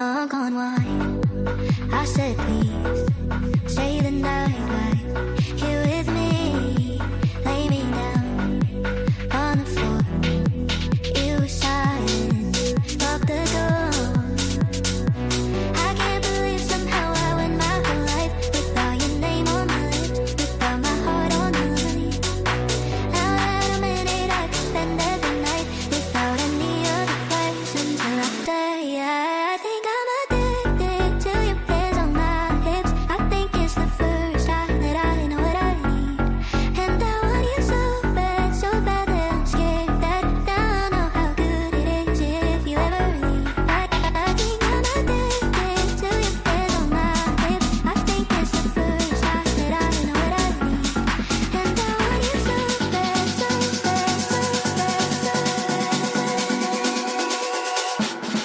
Gone wide. I said please stay the night right here with me. Lay me down on the floor. You were silent, lock the door. I can't believe somehow I went my whole life without your name on my lips, without my heart on the line. Now that I'm in it, I could spend every night without any other place until I die. I think I'm addicted to your hands on my hips. I think it's the first time that I know what I need. And I want you so bad that I'm scared that I know how good it is if you ever leave. I think I'm addicted to your hands on my hips. I think it's the first time that I know what I need. And I want you so bad, so bad, so bad, so bad.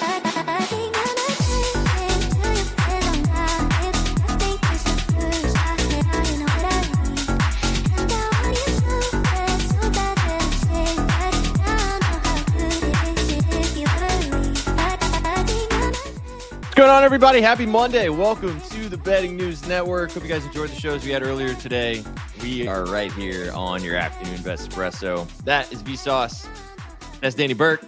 I think I'm addicted to your hands on my hips. I think it's the first time that I know what I need. And I want you so bad that I'm scared that I know how good it is if you ever leave. I think I'm What's going on, everybody? Happy Monday. Welcome to the Betting News Network. Hope you guys enjoyed the shows we had earlier today. We are right here on your afternoon BETSPRESSO. That is Vsauce. That's Danny Burke.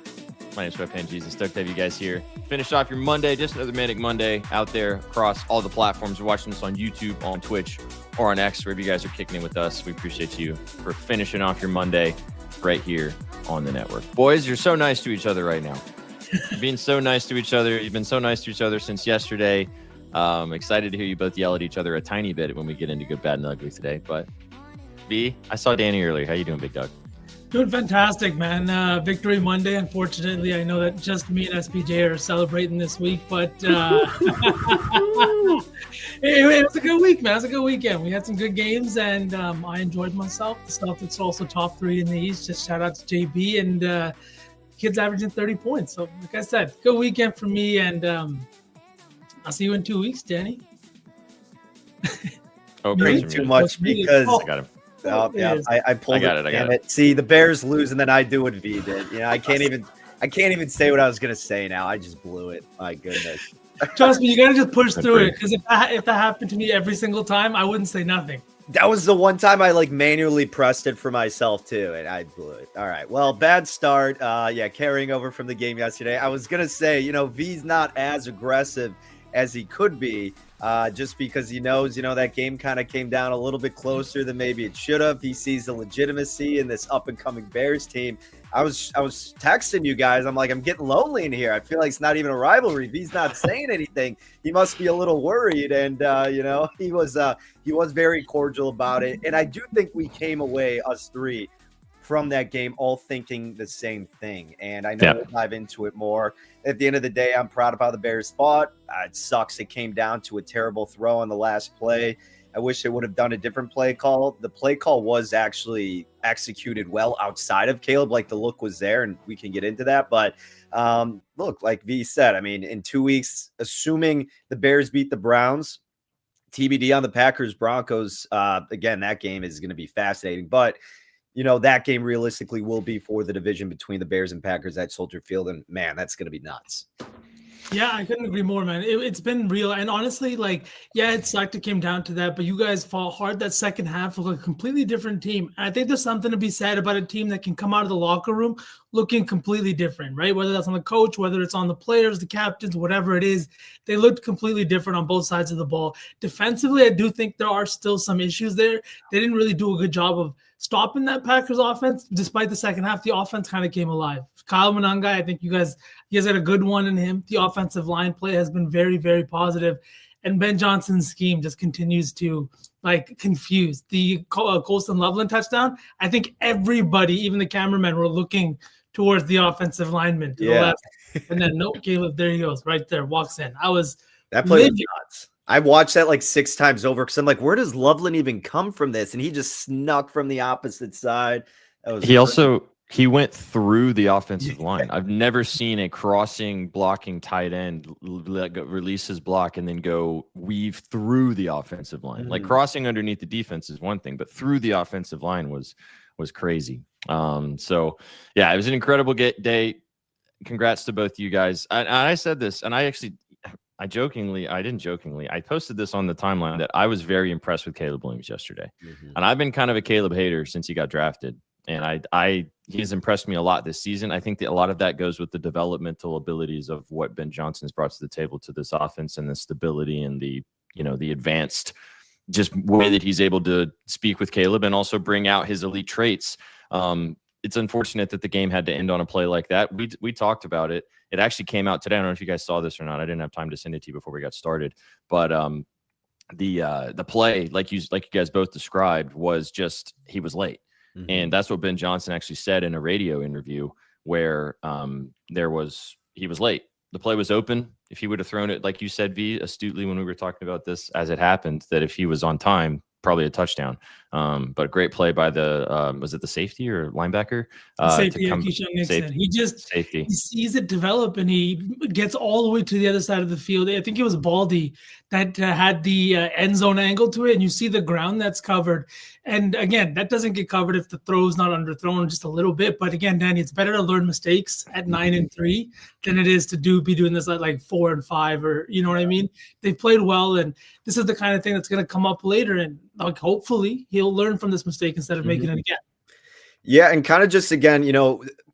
My name's Sweatpants Jesus. Stoked to have you guys here. Finish off your Monday. Just another Manic Monday out there across all the platforms. You're watching this on YouTube, on Twitch, or on X, wherever you guys are kicking in with us. We appreciate you for finishing off your Monday right here on the network. Boys, you're so nice to each other right now. You're being so nice to each other. You've been so nice to each other since yesterday. Excited to hear you both yell at each other a tiny bit when we get into good, bad, and ugly today. But B, I saw Danny earlier. How you doing, Big Dog? Doing fantastic, man. Victory Monday. Unfortunately, I know that just me and SPJ are celebrating this week, but it was a good week, man. It was a good weekend. We had some good games, and I enjoyed myself. The stuff that's also top 3 in the East. Just shout out to JB and kids averaging 30 points. So, like I said, good weekend for me, and I'll see you in 2 weeks, Danny. Oh, Drink crazy. too much because I got him. oh, yeah, Yes. I pulled I got it. it, I got Damn it. See, the Bears lose, and then I do what V did. You know, I can't even say what I was gonna say now. I just blew it. My goodness. Trust me, you gotta just push That's through great. it. Because if that happened to me every single time, I wouldn't say nothing. That was the one time I manually pressed it for myself too, and I blew it. All right. Well, bad start. Yeah, carrying over from the game yesterday. I was gonna say, V's not as aggressive as he could be, just because he knows, that game kind of came down a little bit closer than maybe it should have. He sees the legitimacy in this up and coming Bears team. I was texting you guys. I'm like, I'm getting lonely in here. I feel like it's not even a rivalry. He's not saying anything. He must be a little worried, and he was very cordial about it. And I do think we came away, us three, from that game all thinking the same thing. And I know we'll dive into it more. At the end of the day, I'm proud of how the Bears fought. It sucks it came down to a terrible throw on the last play. I wish they would have done a different play call. The play call was actually executed well outside of Caleb. The look was there, and we can get into that. But look, like V said, I mean, in 2 weeks, assuming the Bears beat the Browns, TBD on the Packers-Broncos, again, that game is going to be fascinating. But that game realistically will be for the division between the Bears and Packers at Soldier Field. And man, that's going to be nuts. Yeah, I couldn't agree more, man. It's been real. And honestly, it sucked it came down to that, but you guys fought hard that second half of a completely different team. And I think there's something to be said about a team that can come out of the locker room looking completely different, right? Whether that's on the coach, whether it's on the players, the captains, whatever it is, they looked completely different on both sides of the ball. Defensively, I do think there are still some issues there. They didn't really do a good job of stopping that Packers offense. Despite the second half, the offense kind of came alive. Kyle Monangai, I think you guys had a good one in him. The offensive line play has been very, very positive. And Ben Johnson's scheme just continues to confuse. The Colston Loveland touchdown, I think everybody, even the cameramen, were looking towards the offensive lineman to the left. And then, nope, Caleb, there he goes, right there, walks in. That play was nuts. I watched that 6 times over because I'm like, where does Loveland even come from this? And he just snuck from the opposite side. He went through the offensive line. I've never seen a crossing blocking tight end release his block and then go weave through the offensive line. Crossing underneath the defense is one thing, but through the offensive line was crazy. It was an incredible day. Congrats to both you guys. I said this, and I actually I didn't jokingly, I posted this on the timeline that I was very impressed with Caleb Williams yesterday. And I've been kind of a Caleb hater since he got drafted. And he has impressed me a lot this season. I think that a lot of that goes with the developmental abilities of what Ben Johnson's brought to the table to this offense, and the stability and the advanced just way that he's able to speak with Caleb and also bring out his elite traits. It's unfortunate that the game had to end on a play like that. We talked about it. It actually came out today. I don't know if you guys saw this or not. I didn't have time to send it to you before we got started. But the play, like you guys both described, was just he was late. And that's what Ben Johnson actually said in a radio interview, where he was late. The play was open. If he would have thrown it, like you said, V, astutely when we were talking about this as it happened, that if he was on time, probably a touchdown. But great play by was it the safety or linebacker? Safety, he just safety. He sees it develop and he gets all the way to the other side of the field. I think it was Baldy that had the end zone angle to it, and you see the ground that's covered. And again, that doesn't get covered if the throw's not underthrown just a little bit. But again, Danny, it's better to learn mistakes at 9-3 than it is to be doing this at like 4-5, or you know what I mean? They've played well, and this is the kind of thing that's going to come up later. And like hopefully he'll learn from this mistake instead of making it again. Yeah, and kind of just again,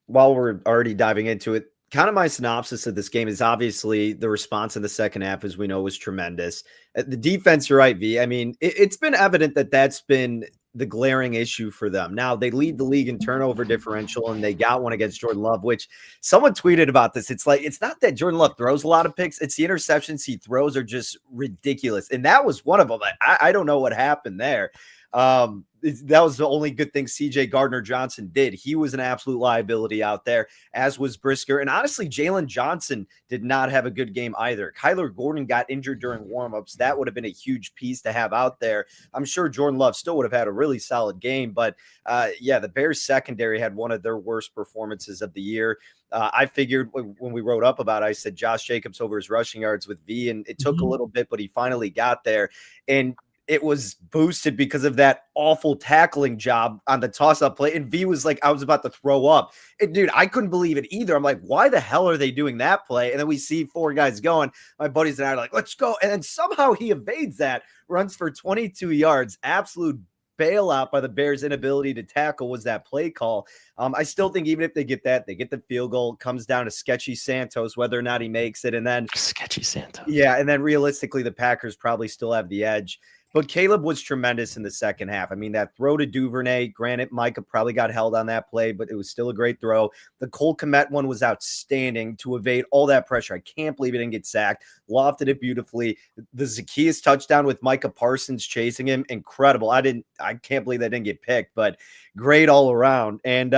while we're already diving into it, kind of my synopsis of this game is obviously the response in the second half, as we know, was tremendous. The defense, you're right, V. I mean, it's been evident that that's been the glaring issue for them. Now, they lead the league in turnover differential, and they got one against Jordan Love, which someone tweeted about this. It's like, it's not that Jordan Love throws a lot of picks. It's the interceptions he throws are just ridiculous. And that was one of them. I don't know what happened there. That was the only good thing CJ Gardner-Johnson did. He was an absolute liability out there, as was Brisker. And honestly, Jalen Johnson did not have a good game either. Kyler Gordon got injured during warmups. That would have been a huge piece to have out there. I'm sure Jordan Love still would have had a really solid game, but the Bears secondary had one of their worst performances of the year. I figured when we wrote up about it, I said Josh Jacobs over his rushing yards with V, and it took a little bit, but he finally got there. And it was boosted because of that awful tackling job on the toss-up play. And V was like, I was about to throw up. And dude, I couldn't believe it either. I'm like, why the hell are they doing that play? And then we see four guys going. My buddies and I are like, let's go. And then somehow he evades that, runs for 22 yards. Absolute bailout by the Bears' inability to tackle was that play call. I still think even if they get that, they get the field goal, comes down to Sketchy Santos, whether or not he makes it. And then Sketchy Santos. Yeah, and then realistically, the Packers probably still have the edge. But Caleb was tremendous in the second half. I mean, that throw to Duvernay, granted, Micah probably got held on that play, but it was still a great throw. The Cole Kmet one was outstanding to evade all that pressure. I can't believe he didn't get sacked. Lofted it beautifully. The Zacchaeus touchdown with Micah Parsons chasing him, incredible. I can't believe that didn't get picked, but great all around. And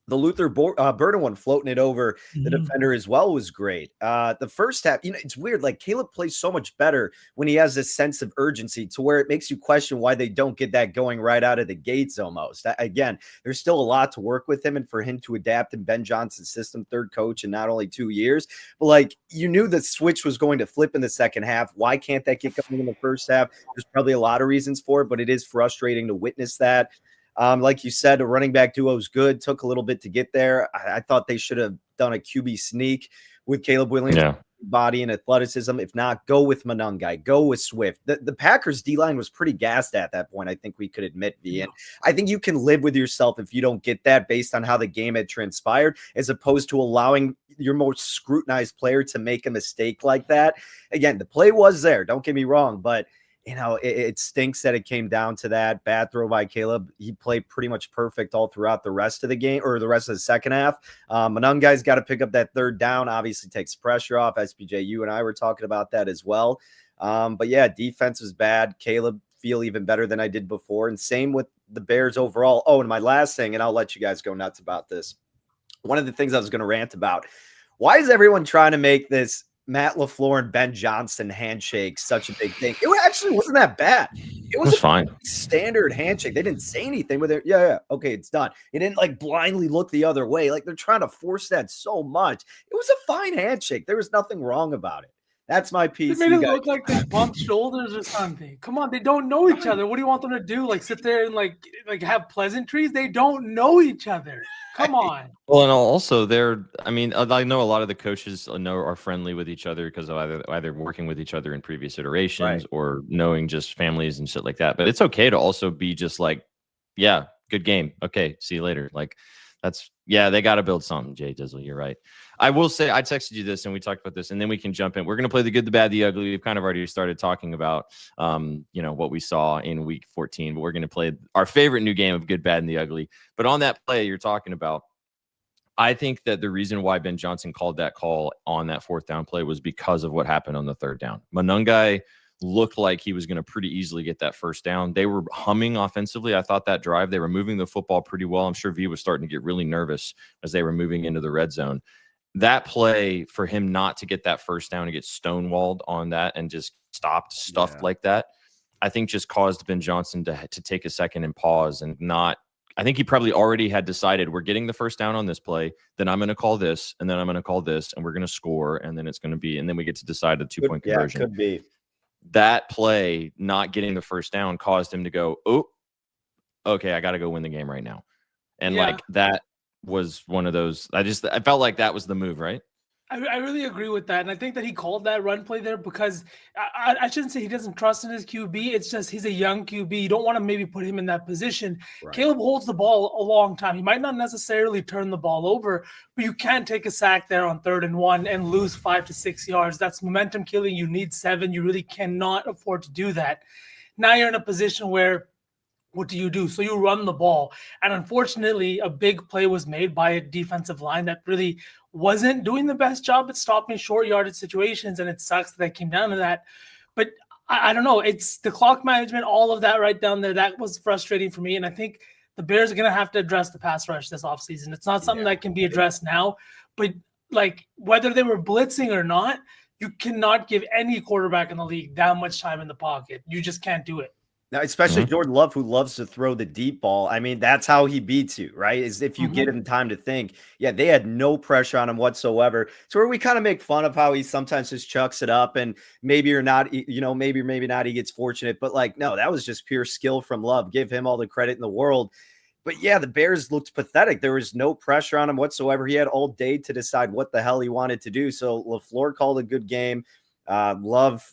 the Luther Burden one floating it over the defender as well was great. The first half, it's weird. Like Caleb plays so much better when he has this sense of urgency to where it makes you question why they don't get that going right out of the gates almost. Again, there's still a lot to work with him and for him to adapt in Ben Johnson's system, third coach in not only 2 years, but like you knew the switch was going to flip in the second half. Why can't that get going in the first half? There's probably a lot of reasons for it, but it is frustrating to witness that. Like you said, a running back duo is good. Took a little bit to get there. I thought they should have done a QB sneak with Caleb Williams' body and athleticism. If not, go with Monangai, go with Swift. The Packers D-line was pretty gassed at that point. I think we could admit, V. And I think you can live with yourself if you don't get that based on how the game had transpired, as opposed to allowing your most scrutinized player to make a mistake like that. Again, the play was there. Don't get me wrong, but it stinks that it came down to that bad throw by Caleb. He played pretty much perfect all throughout the rest of the game, or the rest of the second half. Monangai's got to pick up that third down, obviously takes pressure off. SPJ, you and I were talking about that as well. But yeah, defense was bad. Caleb feel even better than I did before. And same with the Bears overall. Oh, and my last thing, and I'll let you guys go nuts about this. One of the things I was going to rant about, why is everyone trying to make this Matt LaFleur and Ben Johnson handshake such a big thing? It actually wasn't that bad. It was fine. Standard handshake. They didn't say anything with it. Yeah. Okay, it's done. It didn't like blindly look the other way. Like they're trying to force that so much. It was a fine handshake. There was nothing wrong about it. That's my They piece. made You it guys, look like they bumped shoulders or something. Come on, they don't know each other. What do you want them to do? Like sit there and like have pleasantries? They don't know each other. Come on. Well, and also I mean, I know a lot of the coaches are friendly with each other because of either working with each other in previous iterations Right. or knowing just families and shit like that. But it's okay to also be just like, yeah, good game. Okay, see you later. Like they got to build something, Jay Dizzle. You're right. I will say I texted you this and we talked about this, and then we can jump in. We're going to play the good, the bad, the ugly. We've kind of already started talking about, what we saw in week 14, but we're going to play our favorite new game of good, bad, and the ugly. But on that play you're talking about, I think that the reason why Ben Johnson called that call on that fourth down play was because of what happened on the third down. Monungai looked like he was going to pretty easily get that first down. They were humming offensively. I thought that drive, they were moving the football pretty well. I'm sure V was starting to get really nervous as they were moving into the red zone. That play for him not to get that first down and get stonewalled on that and just stuffed like that, I think just caused Ben Johnson to take a second and pause and not. I think he probably already had decided we're getting the first down on this play. Then I'm going to call this, and then I'm going to call this, and we're going to score, and then it's going to be, and then we get to decide the 2-point conversion. Yeah, could be. That play, not getting the first down, caused him to go, oh, okay, I got to go win the game right now, and like that was one of those. I felt like that was the move, right? I really agree with that. And I think that he called that run play there because I shouldn't say he doesn't trust in his QB. It's just he's a young QB. You don't want to maybe put him in that position. Right. Caleb holds the ball a long time. He might not necessarily turn the ball over, but you can't take a sack there on 3rd and 1 and lose 5 to 6 yards. That's momentum killing. You need 7. You really cannot afford to do that. Now you're in a position where what do you do? So you run the ball. And unfortunately, a big play was made by a defensive line that really wasn't doing the best job at stopping short yardage situations. And it sucks that came down to that. But I don't know. It's the clock management, all of that right down there. That was frustrating for me. And I think the Bears are going to have to address the pass rush this offseason. It's not something that can be addressed now. But like whether they were blitzing or not, you cannot give any quarterback in the league that much time in the pocket. You just can't do it. Now, especially Jordan Love, who loves to throw the deep ball. I mean, that's how he beats you, right? Is if you get him time to think. Yeah, they had no pressure on him whatsoever. So where we kind of make fun of how he sometimes just chucks it up and maybe or not, maybe not he gets fortunate. But like, no, that was just pure skill from Love. Give him all the credit in the world. But yeah, the Bears looked pathetic. There was no pressure on him whatsoever. He had all day to decide what the hell he wanted to do. So LaFleur called a good game. Love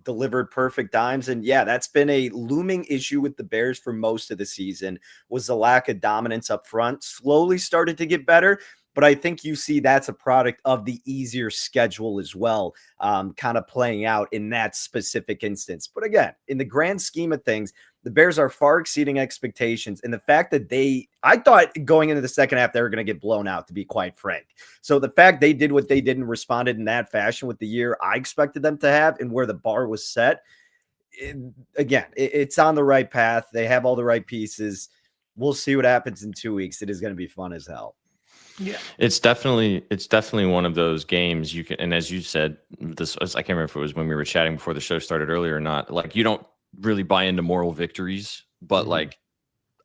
delivered perfect dimes. And yeah, that's been a looming issue with the Bears for most of the season, was the lack of dominance up front. Slowly started to get better, but I think you see that's a product of the easier schedule as well, kind of playing out in that specific instance. But again, in the grand scheme of things, the Bears are far exceeding expectations. And the fact that I thought going into the second half, they were going to get blown out, to be quite frank. So the fact they did what they did and responded in that fashion with the year I expected them to have and where the bar was set, it's on the right path. They have all the right pieces. We'll see what happens in 2 weeks. It is going to be fun as hell. Yeah, it's definitely one of those games you can, and as you said, I can't remember if it was when we were chatting before the show started earlier or not. Like, you don't really buy into moral victories, but like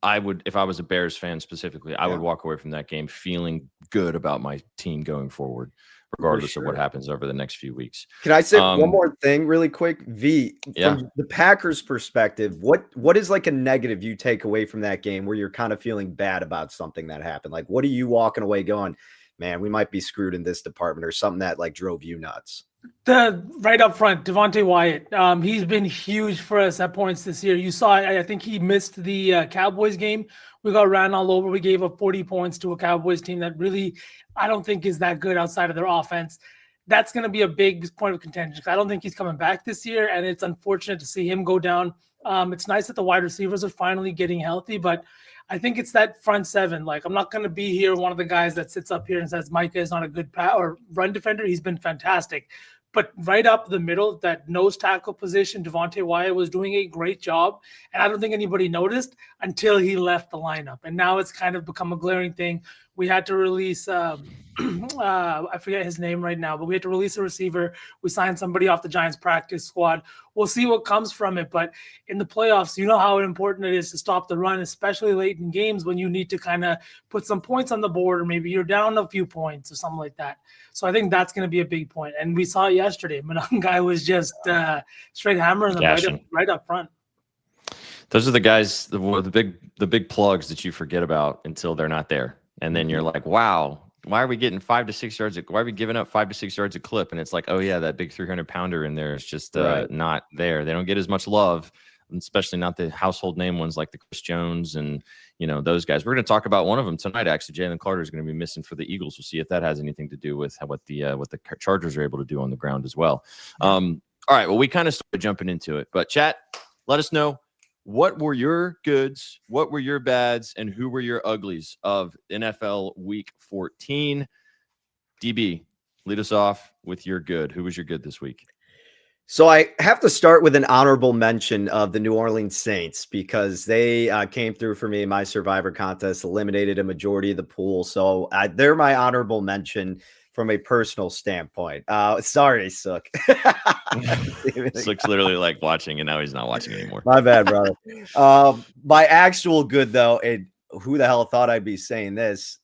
I would, if I was a Bears fan specifically, I would walk away from that game feeling good about my team going forward, regardless of what happens over the next few weeks. Can I say one more thing really quick? From the Packers perspective, what is like a negative you take away from that game where you're kind of feeling bad about something that happened? Like, what are you walking away going, man, we might be screwed in this department, or something that like drove you nuts? Right up front, Devontae Wyatt. He's been huge for us at points this year. You saw, I think he missed the Cowboys game. We got ran all over. We gave up 40 points to a Cowboys team that really, I don't think is that good outside of their offense. That's going to be a big point of contention. I don't think he's coming back this year, and it's unfortunate to see him go down. It's nice that the wide receivers are finally getting healthy, but I think it's that front seven. Like, I'm not going to be here one of the guys that sits up here and says Micah is not a good or run defender. He's been fantastic. But right up the middle, that nose tackle position, Devontae Wyatt was doing a great job. And I don't think anybody noticed until he left the lineup. And now it's kind of become a glaring thing we had to release I forget his name right now, but we had to release a receiver. We signed somebody off the Giants practice squad. We'll see what comes from it. But in the playoffs, you know how important it is to stop the run, especially late in games when you need to kind of put some points on the board, or maybe you're down a few points or something like that. So I think that's going to be a big point. And we saw it yesterday. Manan guy was just straight hammering them right up front. Those are the guys, the big plugs that you forget about until they're not there. And then you're like, wow, why are we getting 5 to 6 yards? Why are we giving up 5 to 6 yards a clip? And it's like, oh yeah, that big 300-pounder in there is just not there. They don't get as much love, especially not the household name ones like the Chris Jones and, those guys. We're going to talk about one of them tonight. Actually, Jalen Carter is going to be missing for the Eagles. We'll see if that has anything to do with what the Chargers are able to do on the ground as well. All right. Well, we kind of started jumping into it, but chat, let us know. What were your goods? What were your bads? And who were your uglies of NFL Week 14? DB, lead us off with your good. Who was your good this week? So I have to start with an honorable mention of the New Orleans Saints because they came through for me in my Survivor contest, eliminated a majority of the pool. So they're my honorable mention from a personal standpoint. Sorry, Sook. Sook's literally like watching, and now he's not watching anymore. My bad, brother. My actual good, though, and who the hell thought I'd be saying this?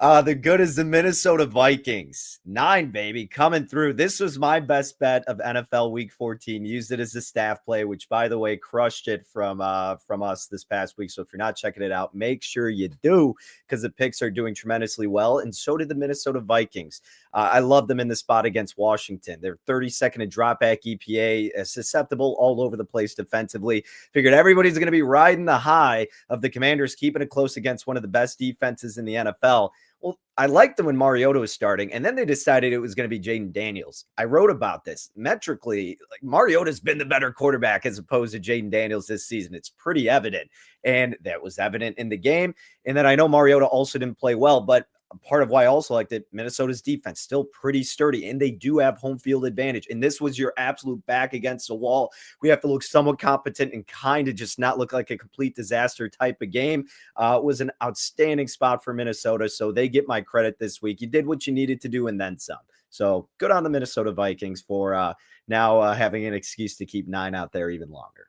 The good is the Minnesota Vikings. 9, baby, coming through. This was my best bet of NFL Week 14. Used it as a staff play, which, by the way, crushed it from us this past week. So if you're not checking it out, make sure you do, because the picks are doing tremendously well, and so did the Minnesota Vikings. I love them in the spot against Washington. They're 32nd in dropback EPA, susceptible all over the place defensively. Figured everybody's going to be riding the high of the Commanders keeping it close against one of the best defenses in the NFL. Well, I liked them when Mariota was starting, and then they decided it was going to be Jaden Daniels. I wrote about this. Metrically, Mariota's been the better quarterback as opposed to Jaden Daniels this season. It's pretty evident, and that was evident in the game. And then I know Mariota also didn't play well, but part of why I also liked it, Minnesota's defense still pretty sturdy, and they do have home field advantage. And this was your absolute back against the wall. We have to look somewhat competent and kind of just not look like a complete disaster type of game. It was an outstanding spot for Minnesota, so they get my credit this week. You did what you needed to do and then some. So good on the Minnesota Vikings for now having an excuse to keep 9 out there even longer.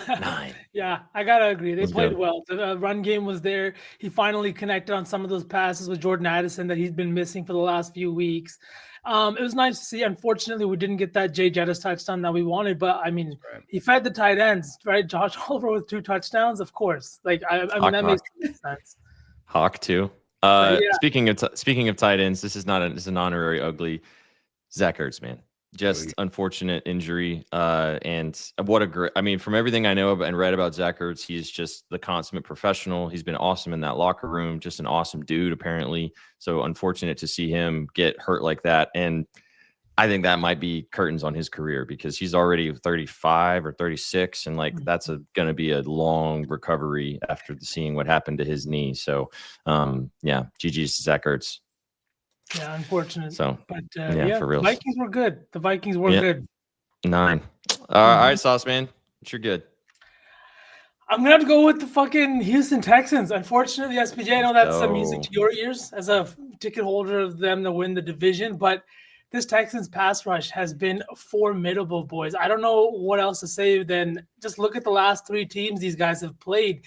9. Yeah, I gotta agree. They played well. The run game was there. He finally connected on some of those passes with Jordan Addison that he's been missing for the last few weeks. It was nice to see. Unfortunately, we didn't get that Jay Jettis touchdown that we wanted, but I mean, he fed the tight ends, right? Josh Oliver with 2 touchdowns, of course. Like I mean, that makes sense. Hawk too. Speaking of tight ends, this is an honorary ugly. Zach Ertz, man. Just unfortunate injury. And what a great, from everything I know about and read about Zach Ertz, he's just the consummate professional. He's been awesome in that locker room, just an awesome dude, apparently. So unfortunate to see him get hurt like that. And I think that might be curtains on his career because he's already 35 or 36. And that's going to be a long recovery after seeing what happened to his knee. So GG's Zach Ertz. Yeah, unfortunate. So, but for real. The Vikings were good. The Vikings were good. 9. All right, Sauce Man. What's your good? I'm going to have to go with the fucking Houston Texans. Unfortunately, SPJ, I know that's some music to your ears as a ticket holder of them to win the division, but this Texans pass rush has been formidable, boys. I don't know what else to say than just look at the last 3 teams these guys have played.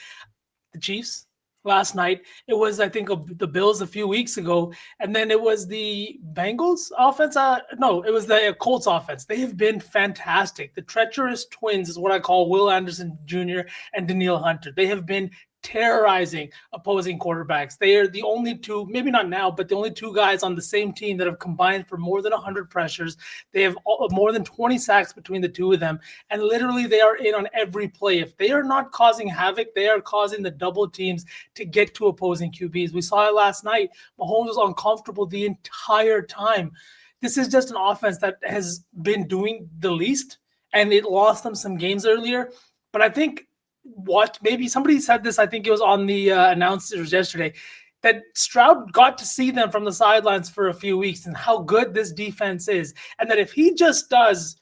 The Chiefs last night. It was, I think, the Bills a few weeks ago. And then it was the Bengals offense. No, it was the Colts offense. They have been fantastic. The treacherous twins is what I call Will Anderson Jr. and Danielle Hunter. They have been terrorizing opposing quarterbacks. They are the only 2, maybe not now, but the only 2 guys on the same team that have combined for more than 100 pressures. They have more than 20 sacks between the 2 of them. And literally they are in on every play. If they are not causing havoc, they are causing the double teams to get to opposing QBs. We saw it last night. Mahomes was uncomfortable the entire time. This is just an offense that has been doing the least, and it lost them some games earlier. But I think maybe somebody said this, I think it was on the announcers yesterday, that Stroud got to see them from the sidelines for a few weeks and how good this defense is. And that if he just does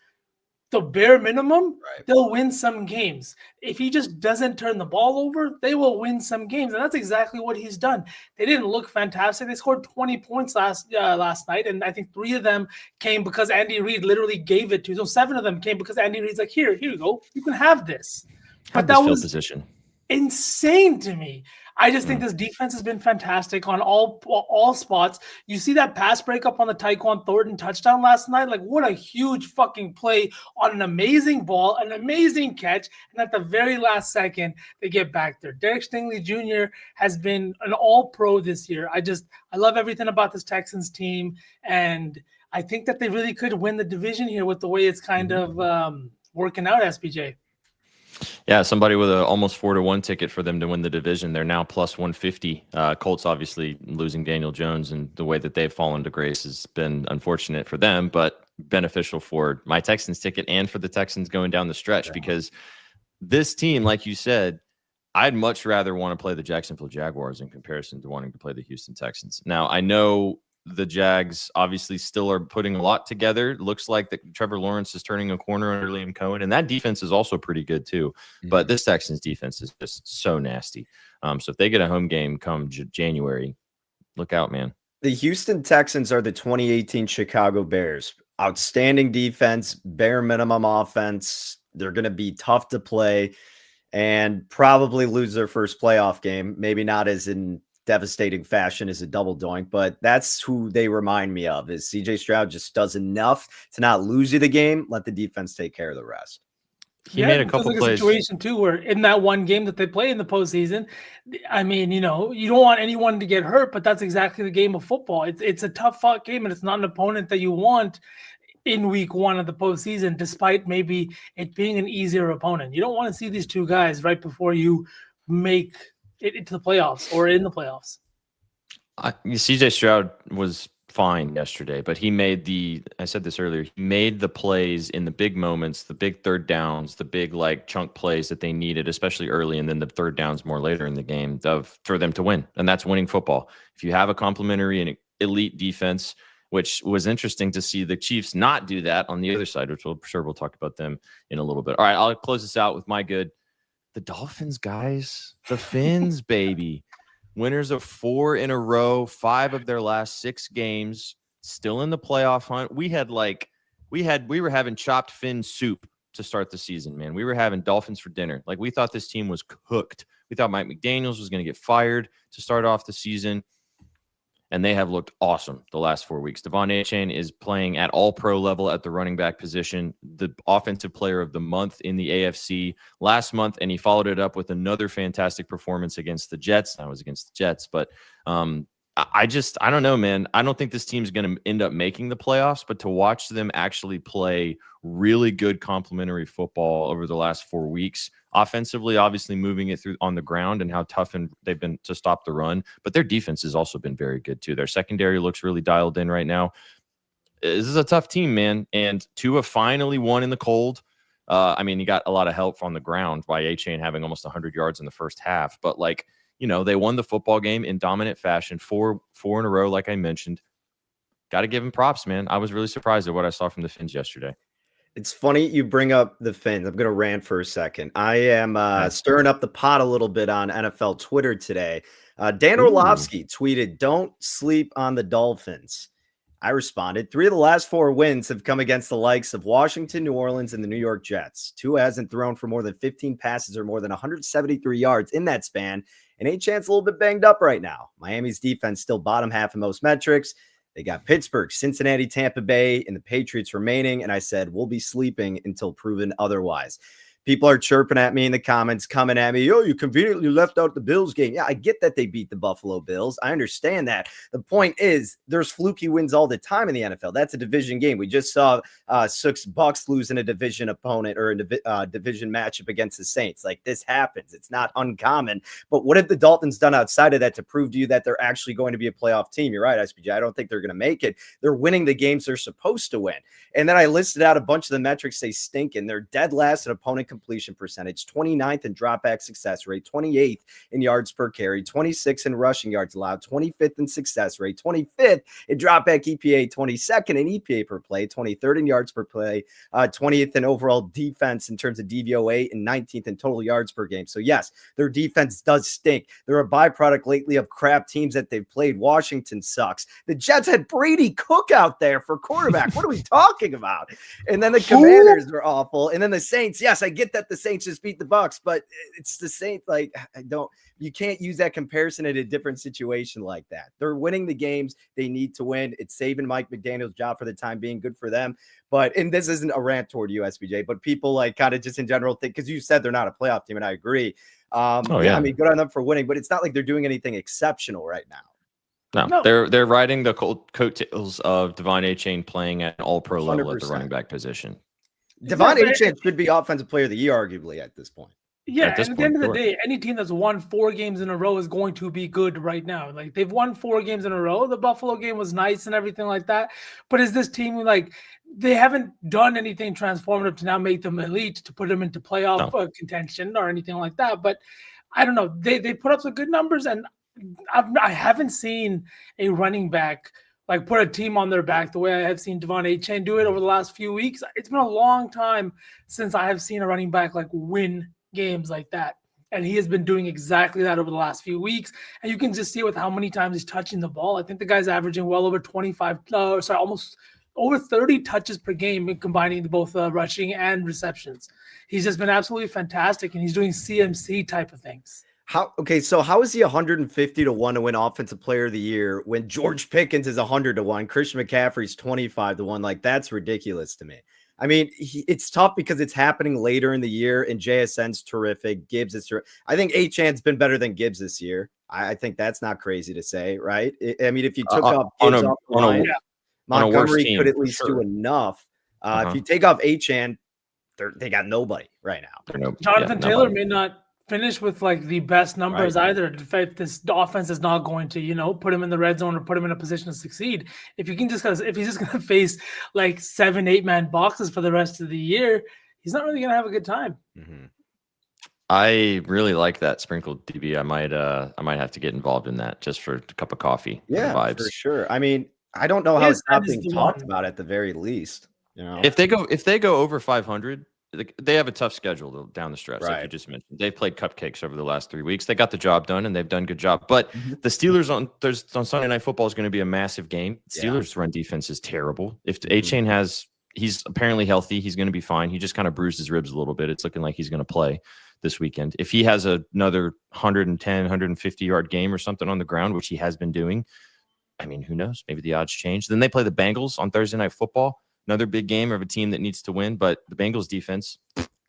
the bare minimum, Right. they'll win some games. If he just doesn't turn the ball over, they will win some games. And that's exactly what he's done. They didn't look fantastic. They scored 20 points last night. And I think 3 of them came because Andy Reid literally gave it to. So 7 of them came because Andy Reid's like, here you go. You can have this. Have But this that field was position. insane to me. I just think this defense has been fantastic on all spots. You see that pass breakup on the Tyquan Thornton touchdown last night? Like, what a huge fucking play on an amazing ball, an amazing catch, and at the very last second, they get back there. Derek Stingley Jr. has been an all-pro this year. I love everything about this Texans team, and I think that they really could win the division here with the way it's kind of working out, SPJ. Yeah, somebody with a almost 4-1 ticket for them to win the division. They're now plus 150. Colts obviously losing Daniel Jones, and the way that they've fallen to grace has been unfortunate for them, but beneficial for my Texans ticket and for the Texans going down the stretch, because this team, like you said, I'd much rather want to play the Jacksonville Jaguars in comparison to wanting to play the Houston Texans. Now, I know the Jags obviously still are putting a lot together. It looks like that Trevor Lawrence is turning a corner under Liam Cohen, and that defense is also pretty good too. But this Texans defense is just so nasty. So if they get a home game come January, look out, man. The Houston Texans are the 2018 Chicago Bears. Outstanding defense, bare minimum offense. They're going to be tough to play and probably lose their first playoff game. Maybe not as in devastating fashion as a double doink, but that's who they remind me of. Is CJ Stroud just does enough to not lose you the game, let the defense take care of the rest. He made a couple plays. A situation too where in that one game that they play in the postseason, I mean, you don't want anyone to get hurt, but that's exactly the game of football. It's a tough fought game, and it's not an opponent that you want in week 1 of the postseason, despite maybe it being an easier opponent. You don't want to see these two guys right before you make it into the playoffs or in the playoffs. CJ Stroud was fine yesterday, but he made I said this earlier, he made the plays in the big moments, the big third downs, the big chunk plays that they needed, especially early, and then the third downs more later in the game for them to win. And that's winning football. If you have a complementary and elite defense, which was interesting to see the Chiefs not do that on the other side, which we'll talk about them in a little bit. All right, I'll close this out with my good. The Dolphins, guys. The Fins, baby. Winners of 4 in a row, 5 of their last 6 games, still in the playoff hunt. We were having chopped fin soup to start the season, man. We were having Dolphins for dinner. We thought this team was cooked. We thought Mike McDaniels was going to get fired to start off the season. And they have looked awesome the last 4 weeks. Devon Achane is playing at all-pro level at the running back position, the offensive player of the month in the AFC last month, and he followed it up with another fantastic performance against the Jets. That was against the Jets, but I don't know, man. I don't think this team's going to end up making the playoffs, but to watch them actually play really good complementary football over the last 4 weeks, offensively, obviously moving it through on the ground and how tough they've been to stop the run, but their defense has also been very good too. Their secondary looks really dialed in right now. This is a tough team, man. And Tua finally won in the cold. He got a lot of help on the ground by Achane having almost 100 yards in the first half, but they won the football game in dominant fashion, four in a row, like I mentioned. Got to give him props, man. I was really surprised at what I saw from the Fins yesterday. It's funny you bring up the Fins. I'm going to rant for a second. I am stirring up the pot a little bit on NFL Twitter today. Dan Orlovsky tweeted, "Don't sleep on the Dolphins." I responded, 3 of the last 4 wins have come against the likes of Washington, New Orleans, and the New York Jets. Tua hasn't thrown for more than 15 passes or more than 173 yards in that span, and Achane's a little bit banged up right now. Miami's defense still bottom half in most metrics. They got Pittsburgh, Cincinnati, Tampa Bay, and the Patriots remaining, and I said, we'll be sleeping until proven otherwise. People are chirping at me in the comments, coming at me. "Oh, you conveniently left out the Bills game." Yeah, I get that they beat the Buffalo Bills. I understand that. The point is, there's fluky wins all the time in the NFL. That's a division game. We just saw Bucks losing a division opponent or a division matchup against the Saints. This happens. It's not uncommon. But what have the Dolphins done outside of that to prove to you that they're actually going to be a playoff team? You're right, SPJ. I don't think they're going to make it. They're winning the games they're supposed to win. And then I listed out a bunch of the metrics they stink in. They're dead last in opponent completion percentage, 29th in dropback success rate, 28th in yards per carry, 26th in rushing yards allowed, 25th in success rate, 25th in dropback EPA, 22nd in EPA per play, 23rd in yards per play, 20th in overall defense in terms of DVOA, and 19th in total yards per game. So yes, their defense does stink. They're a byproduct lately of crap teams that they've played. Washington sucks. The Jets had Brady Cook out there for quarterback. What are we talking about? And then the Commanders are awful. And then the Saints. Yes, I get that the Saints just beat the Bucs, but it's the Saints. Like, you can't use that comparison in a different situation like that. They're winning the games they need to win. It's saving Mike McDaniel's job for the time being. Good for them. But, and this isn't a rant toward you, SBJ, but people like kind of just in general think, because you said they're not a playoff team, and I agree. Yeah, I mean, good on them for winning, but it's not like they're doing anything exceptional right now. No. They're riding the coattails of Devon Achane playing at an all-pro level at the running back position. Devon Achane should be offensive player of the year, arguably, at this point. Yeah, and at the end of the day, any team that's won 4 games in a row is going to be good right now. Like, they've won 4 games in a row. The Buffalo game was nice and everything like that. But is this team, like, they haven't done anything transformative to now make them elite, to put them into playoff contention or anything like that. But I don't know. They put up some good numbers, and I haven't seen a running back like put a team on their back the way I have seen Devon Achane do it over the last few weeks. It's been a long time since I have seen a running back like win games like that. And he has been doing exactly that over the last few weeks. And you can just see with how many times he's touching the ball. I think the guy's averaging well over almost over 30 touches per game, combining both rushing and receptions. He's just been absolutely fantastic, and he's doing CMC type of things. So how is he 150 to 1 to win offensive player of the year when George Pickens is 100 to 1, Christian McCaffrey's 25 to 1? Like, that's ridiculous to me. I mean, it's tough because it's happening later in the year, and JSN's terrific. Gibbs is terrific. I think Achane's been better than Gibbs this year. I think that's not crazy to say, right? I mean, if you took off Gibbs off the line, Montgomery could at least do enough. If you take off Achane, they got nobody right now. Jonathan Taylor may not finish with like the best numbers either. If this offense is not going to, put him in the red zone or put him in a position to succeed. If he's just going to face like 7-8 man boxes for the rest of the year, he's not really going to have a good time. Mm-hmm. I really like that sprinkled DB. I might have to get involved in that just for a cup of coffee. Yeah, vibes. For sure. I mean, I don't know how it's not being talked about at the very least. If they go over 500. They have a tough schedule down the stretch, like you just mentioned. They've played cupcakes over the last 3 weeks. They got the job done, and they've done a good job. But the Steelers on Sunday Night Football is going to be a massive game. Steelers' run defense is terrible. If Achane he's apparently healthy, he's going to be fine. He just kind of bruised his ribs a little bit. It's looking like he's going to play this weekend. If he has another 110, 150-yard game or something on the ground, which he has been doing, I mean, who knows? Maybe the odds change. Then they play the Bengals on Thursday Night Football. Another big game of a team that needs to win, but the Bengals defense,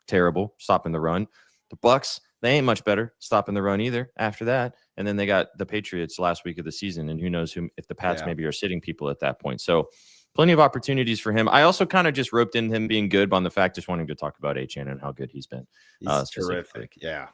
terrible, stopping the run. The Bucs, they ain't much better stopping the run either after that. And then they got the Patriots last week of the season, and who knows if the Pats maybe are sitting people at that point. So plenty of opportunities for him. I also kind of just roped in him being good on the fact, just wanting to talk about Achane and how good he's been. He's terrific. Yeah.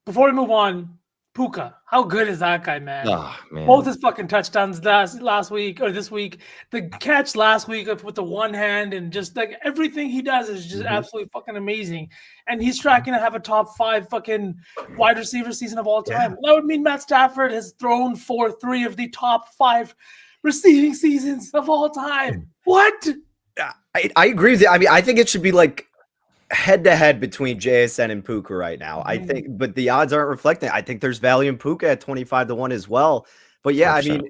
Before we move on, Puka, how good is that guy, man? Oh, man. Both his fucking touchdowns last week or this week. The catch last week with the one hand, and just like everything he does is just absolutely fucking amazing. And he's tracking to have a top 5 fucking wide receiver season of all time. That would mean Matt Stafford has thrown for 3 of the top 5 receiving seasons of all time. What? I agree with you. I mean, I think it should be like head-to-head between JSN and Puka right now. I think, but the odds aren't reflecting. I think there's value in Puka at 25 to 1 as well. But yeah, 100%.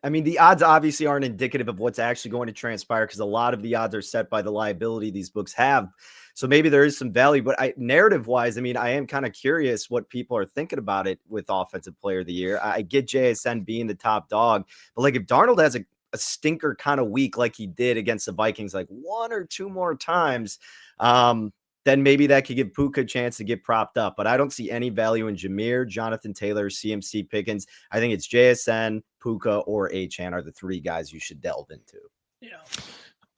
I mean, the odds obviously aren't indicative of what's actually going to transpire, because a lot of the odds are set by the liability these books have. So maybe there is some value, but narrative-wise, I mean, I am kind of curious what people are thinking about it with Offensive Player of the Year. I get JSN being the top dog, but like if Darnold has a stinker kind of week like he did against the Vikings, like 1 or 2 more times, then maybe that could give Puka a chance to get propped up. But I don't see any value in Jameer, Jonathan Taylor, CMC Pickens. I think it's JSN, Puka, or Achane are the 3 guys you should delve into. Yeah.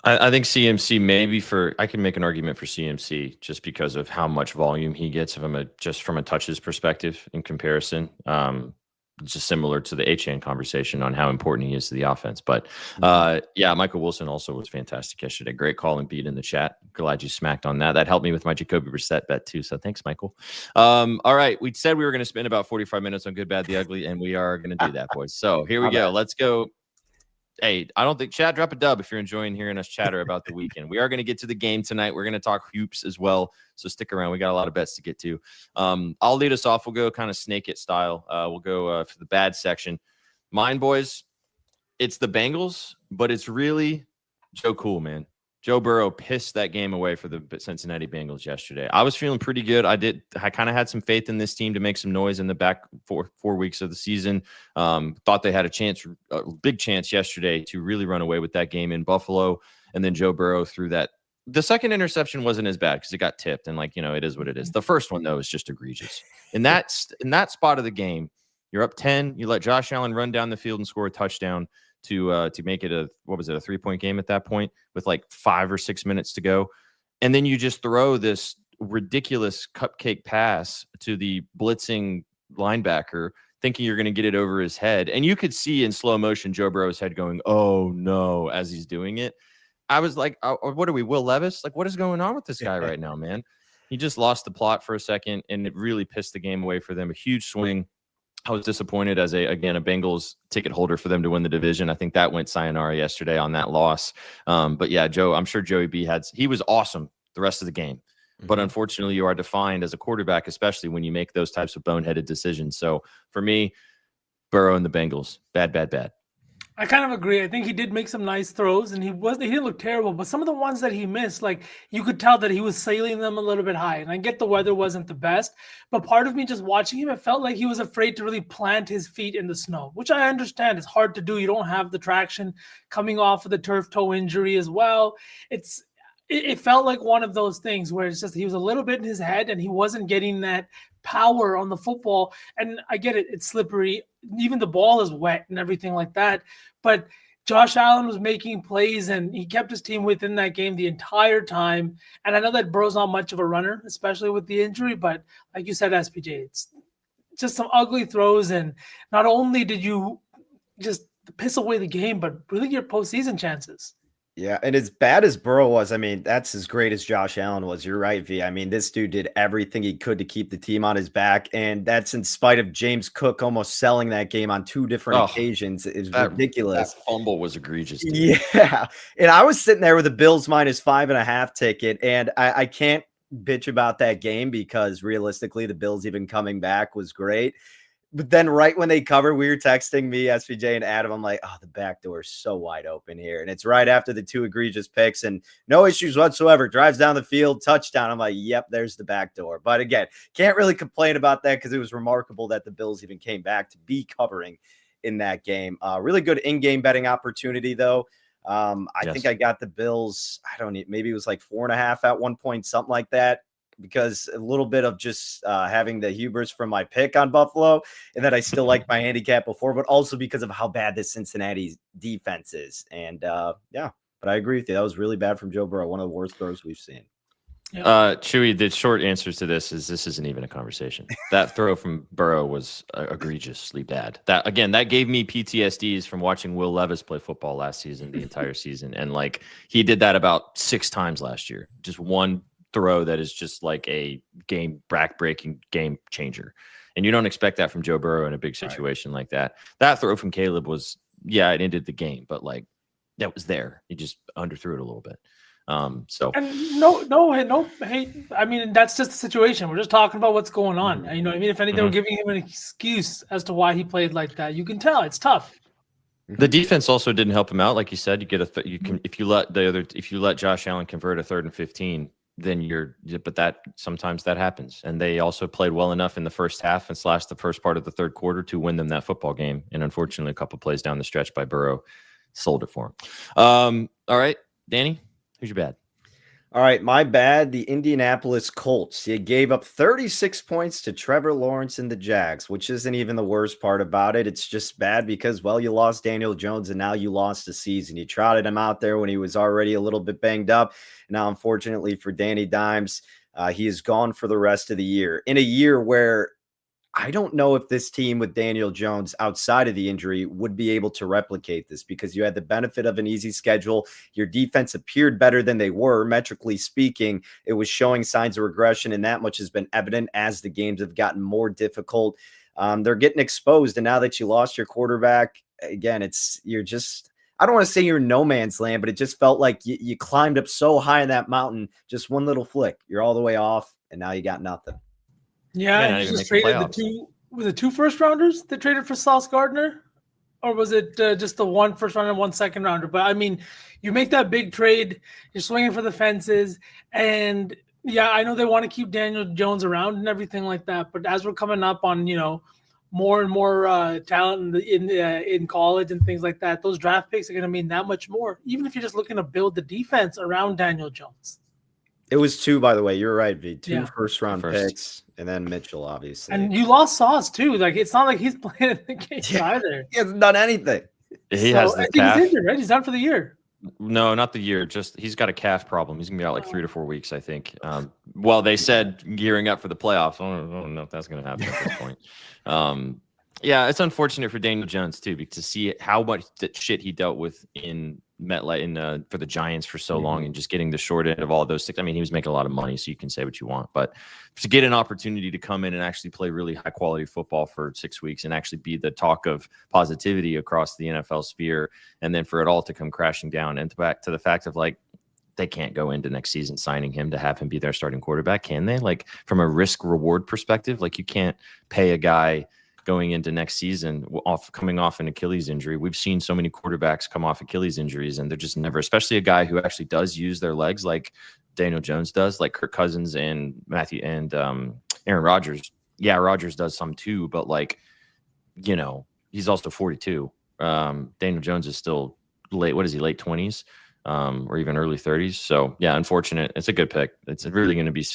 I think CMC maybe I can make an argument for CMC just because of how much volume he gets from a touches perspective in comparison. just similar to the Achane conversation on how important he is to the offense. But yeah, Michael Wilson also was fantastic yesterday. Great call and beat in the chat. Glad you smacked on that. That helped me with my Jacoby Brissett bet too. So thanks, Michael. All right. We said we were going to spend about 45 minutes on Good, Bad, the Ugly, and we are going to do that, boys. So here we go. Let's go. Hey, I don't think Chad, drop a dub if you're enjoying hearing us chatter about the weekend. We are going to get to the game tonight. We're going to talk hoops as well. So stick around. We got a lot of bets to get to. I'll lead us off. We'll go kind of snake it style. We'll go for the bad section. Mine, boys, it's the Bengals, but it's really Joe Cool, man. Joe Burrow pissed that game away for the Cincinnati Bengals yesterday. I was feeling pretty good. I kind of had some faith in this team to make some noise in the back four weeks of the season. Thought they had a big chance yesterday to really run away with that game in Buffalo. And then Joe Burrow threw that. The second interception wasn't as bad because it got tipped. And it is what it is. The first one, though, is just egregious. In that spot of the game, you're up 10. You let Josh Allen run down the field and score a touchdown to make it a 3-point game at that point with like 5 or 6 minutes to go. And then you just throw this ridiculous cupcake pass to the blitzing linebacker thinking you're going to get it over his head. And you could see in slow motion Joe Burrow's head going, oh no, as he's doing it. I was like, what are we, Will Levis? Like, what is going on with this guy right now, man? He just lost the plot for a second, and it really pissed the game away for them. A huge swing. I was disappointed as a Bengals ticket holder for them to win the division. I think that went sayonara yesterday on that loss. But yeah, Joe, I'm sure Joey B he was awesome the rest of the game. But unfortunately, you are defined as a quarterback, especially when you make those types of boneheaded decisions. So for me, Burrow and the Bengals, bad, bad, bad. I kind of agree. I think he did make some nice throws, and he didn't look terrible. But some of the ones that he missed, like you could tell that he was sailing them a little bit high. And I get the weather wasn't the best, but part of me just watching him, it felt like he was afraid to really plant his feet in the snow, which I understand. It's hard to do. You don't have the traction coming off of the turf toe injury as well. It felt like one of those things where it's just he was a little bit in his head and he wasn't getting that power on the football. And I get it. It's slippery. Even the ball is wet and everything like that. But Josh Allen was making plays and he kept his team within that game the entire time. And I know that Burrow's not much of a runner, especially with the injury. But like you said, SPJ, it's just some ugly throws. And not only did you just piss away the game, but really your postseason chances. Yeah, and as bad as Burrow was, I mean, that's as great as Josh Allen was. You're right, V. I mean, this dude did everything he could to keep the team on his back, and that's in spite of James Cook almost selling that game on 2 different occasions. It's ridiculous. That fumble was egregious, dude. Yeah, and I was sitting there with the Bills -5.5 ticket, and I can't bitch about that game because realistically, the Bills even coming back was great. But then right when they cover, we were texting me, SVJ and Adam. I'm like, oh, the back door is so wide open here. And it's right after the 2 egregious picks and no issues whatsoever. Drives down the field, touchdown. I'm like, yep, there's the back door. But again, can't really complain about that because it was remarkable that the Bills even came back to be covering in that game. Really good in-game betting opportunity, though. I think I got the Bills. Maybe it was like 4.5 at one point, something like that. Because a little bit of just having the hubris from my pick on Buffalo and that I still like my handicap before, but also because of how bad the Cincinnati defense is. And but I agree with you. That was really bad from Joe Burrow. One of the worst throws we've seen. Chewy, the short answers to this isn't even a conversation. That throw from Burrow was egregiously bad. That gave me PTSDs from watching Will Levis play football last season, the entire season. And like he did that about 6 times last year. Just one throw that is just like a back-breaking game changer. And you don't expect that from Joe Burrow in a big situation like that. That throw from Caleb was, it ended the game, but like that was there. He just underthrew it a little bit. And no hate. I mean, that's just the situation. We're just talking about what's going on. You know what I mean? If anything, we're giving him an excuse as to why he played like that. You can tell it's tough. The defense also didn't help him out. Like you said, you get if you let Josh Allen convert a 3rd and 15, then sometimes that happens. And they also played well enough in the first half and / the first part of the 3rd quarter to win them that football game. And unfortunately, a couple plays down the stretch by Burrow sold it for him. All right, Danny, who's your bad? All right, my bad. The Indianapolis Colts. You gave up 36 points to Trevor Lawrence and the Jags, which isn't even the worst part about it. It's just bad because, you lost Daniel Jones and now you lost the season. You trotted him out there when he was already a little bit banged up. Now, unfortunately for Danny Dimes, he is gone for the rest of the year. In a year where I don't know if this team with Daniel Jones outside of the injury would be able to replicate this, because you had the benefit of an easy schedule. Your defense appeared better than they were. Metrically speaking, it was showing signs of regression, and that much has been evident as the games have gotten more difficult. They're getting exposed, and now that you lost your quarterback, again, I don't want to say you're in no man's land, but it just felt like you climbed up so high in that mountain, just one little flick, you're all the way off, and now you got nothing. Yeah, May and not you even just make the traded playoffs. was it 2 first rounders that traded for Sauce Gardner? Or was it just the 1 first rounder and 1 second rounder? But I mean, you make that big trade, you're swinging for the fences, and yeah, I know they want to keep Daniel Jones around and everything like that. But as we're coming up on, more and more talent in college and things like that, those draft picks are going to mean that much more, even if you're just looking to build the defense around Daniel Jones. It was 2, by the way. You're right, V. 2 Yeah. first-round picks, and then Mitchell, obviously. And you lost Sauce too. Like, it's not like he's playing in the game either. He hasn't done anything. He has I the think calf. he's injured, right? He's done for the year. No, not the year. Just he's got a calf problem. He's gonna be out like 3 to 4 weeks, I think. Well, they said gearing up for the playoffs. I don't know if that's gonna happen at this point. Yeah, it's unfortunate for Daniel Jones too, because to see how much that shit he dealt with in MetLife for the Giants for so long, and just getting the short end of all those things. I mean, he was making a lot of money, so you can say what you want, but to get an opportunity to come in and actually play really high quality football for 6 weeks and actually be the talk of positivity across the NFL sphere, and then for it all to come crashing down, and back to the fact of like, they can't go into next season signing him to have him be their starting quarterback, can they? Like, from a risk reward perspective, like, you can't pay a guy going into next season coming off an Achilles injury. We've seen so many quarterbacks come off Achilles injuries, and they're just never, especially a guy who actually does use their legs like Daniel Jones does, like Kirk Cousins and Aaron Rodgers. Yeah, Rodgers does some too, but like, he's also 42. Daniel Jones is still late 20s, or even early 30s. So yeah, unfortunate. It's a good pick. It's really going to be,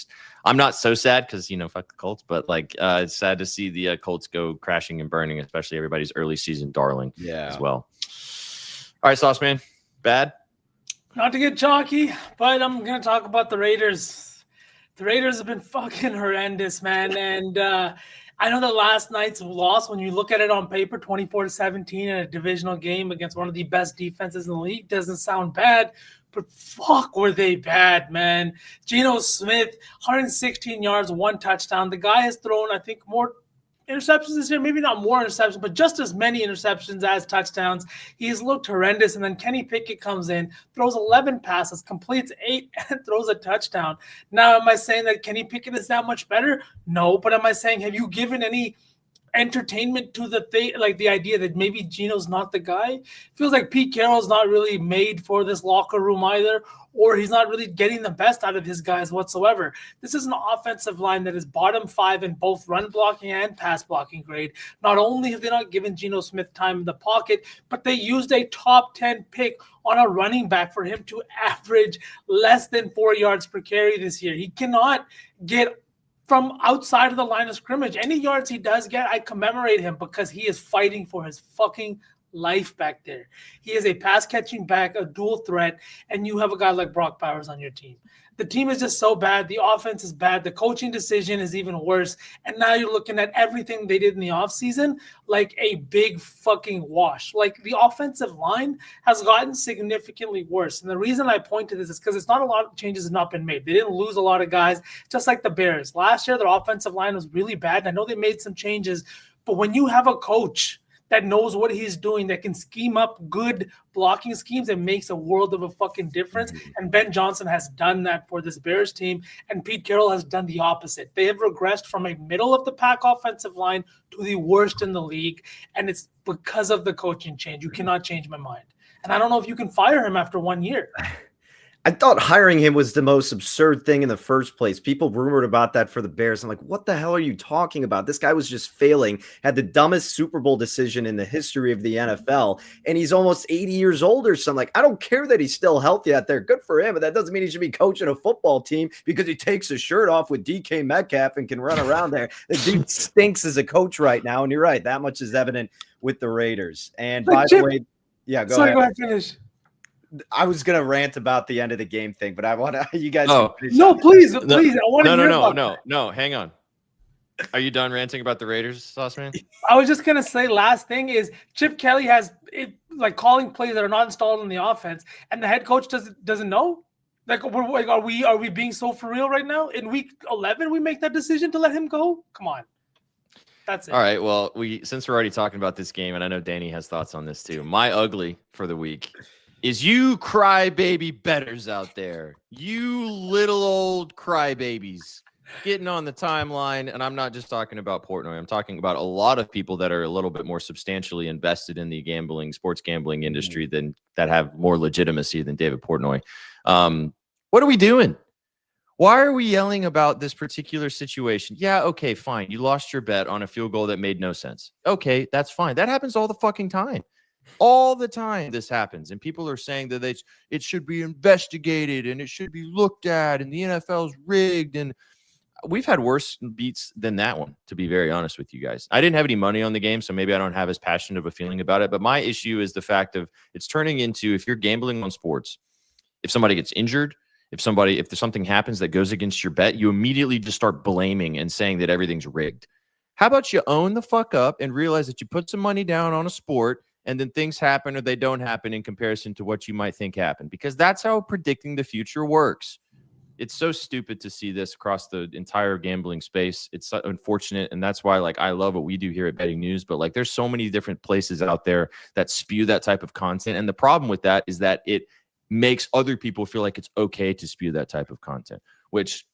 I'm not so sad because, fuck the Colts, but like, it's sad to see the Colts go crashing and burning, especially everybody's early season darling as well. All right, Sauce Man, bad? Not to get chalky, but I'm going to talk about the Raiders. The Raiders have been fucking horrendous, man. And I know that last night's loss, when you look at it on paper, 24-17 in a divisional game against one of the best defenses in the league, doesn't sound bad. But fuck, were they bad, man. Geno Smith, 116 yards, 1 touchdown. The guy has thrown, I think, more interceptions this year. Maybe not more interceptions, but just as many interceptions as touchdowns. He has looked horrendous. And then Kenny Pickett comes in, throws 11 passes, completes 8, and throws a touchdown. Now, am I saying that Kenny Pickett is that much better? No. But am I saying, have you given any entertainment to the thing, like the idea that maybe Geno's not the guy? Feels like Pete Carroll's not really made for this locker room either, or he's not really getting the best out of his guys whatsoever. This is an offensive line that is bottom 5 in both run blocking and pass blocking grade. Not only have they not given Geno Smith time in the pocket, but they used a top 10 pick on a running back for him to average less than 4 yards per carry this year. He cannot get from outside of the line of scrimmage. Any yards he does get, I commemorate him, because he is fighting for his fucking life back there. He is a pass-catching back, a dual threat, and you have a guy like Brock Bowers on your team. The team is just so bad. The offense is bad. The coaching decision is even worse. And now you're looking at everything they did in the offseason like a big fucking wash. Like, the offensive line has gotten significantly worse. And the reason I point to this is because it's not a lot of changes have not been made. They didn't lose a lot of guys, just like the Bears. Last year, their offensive line was really bad. And I know they made some changes, but when you have a coach that knows what he's doing, that can scheme up good blocking schemes, and makes a world of a fucking difference. And Ben Johnson has done that for this Bears team, and Pete Carroll has done the opposite. They have regressed from a middle-of-the-pack offensive line to the worst in the league, and it's because of the coaching change. You cannot change my mind. And I don't know if you can fire him after 1 year. I thought hiring him was the most absurd thing in the first place. People rumored about that for the Bears. I'm like, what the hell are you talking about? This guy was just failing, had the dumbest Super Bowl decision in the history of the NFL, and he's almost 80 years old or something. Like, I don't care that he's still healthy out there. Good for him, but that doesn't mean he should be coaching a football team because he takes his shirt off with DK Metcalf and can run around there. The dude stinks as a coach right now, and you're right. That much is evident with the Raiders. And by the way, yeah, go ahead. Go ahead, finish. I was gonna rant about the end of the game thing, but I want to. You guys, no, please. I want to hear about that. No. Hang on. Are you done ranting about the Raiders, Sauce Man? I was just gonna say, last thing is Chip Kelly has like calling plays that are not installed in the offense, and the head coach doesn't know. Like, are we being so for real right now? In week 11, we make that decision to let him go. Come on, that's it. All right. Well, since we're already talking about this game, and I know Danny has thoughts on this too. My ugly for the week is you crybaby bettors out there. You little old crybabies getting on the timeline. And I'm not just talking about Portnoy. I'm talking about a lot of people that are a little bit more substantially invested in the sports gambling industry that have more legitimacy than David Portnoy. What are we doing? Why are we yelling about this particular situation? Yeah, okay, fine. You lost your bet on a field goal that made no sense. Okay, that's fine. That happens all the fucking time. All the time this happens. And people are saying that it should be investigated and it should be looked at and the NFL's rigged. And we've had worse beats than that one, to be very honest with you guys. I didn't have any money on the game, so maybe I don't have as passionate of a feeling about it. But my issue is the fact of it's turning into, if you're gambling on sports, if somebody gets injured, if there's something happens that goes against your bet, you immediately just start blaming and saying that everything's rigged. How about you own the fuck up and realize that you put some money down on a sport and then things happen or they don't happen in comparison to what you might think happened? Because that's how predicting the future works. It's so stupid to see this across the entire gambling space. It's so unfortunate. And that's why, like, I love what we do here at Betting News, but like, there's so many different places out there that spew that type of content. And the problem with that is that it makes other people feel like it's okay to spew that type of content, which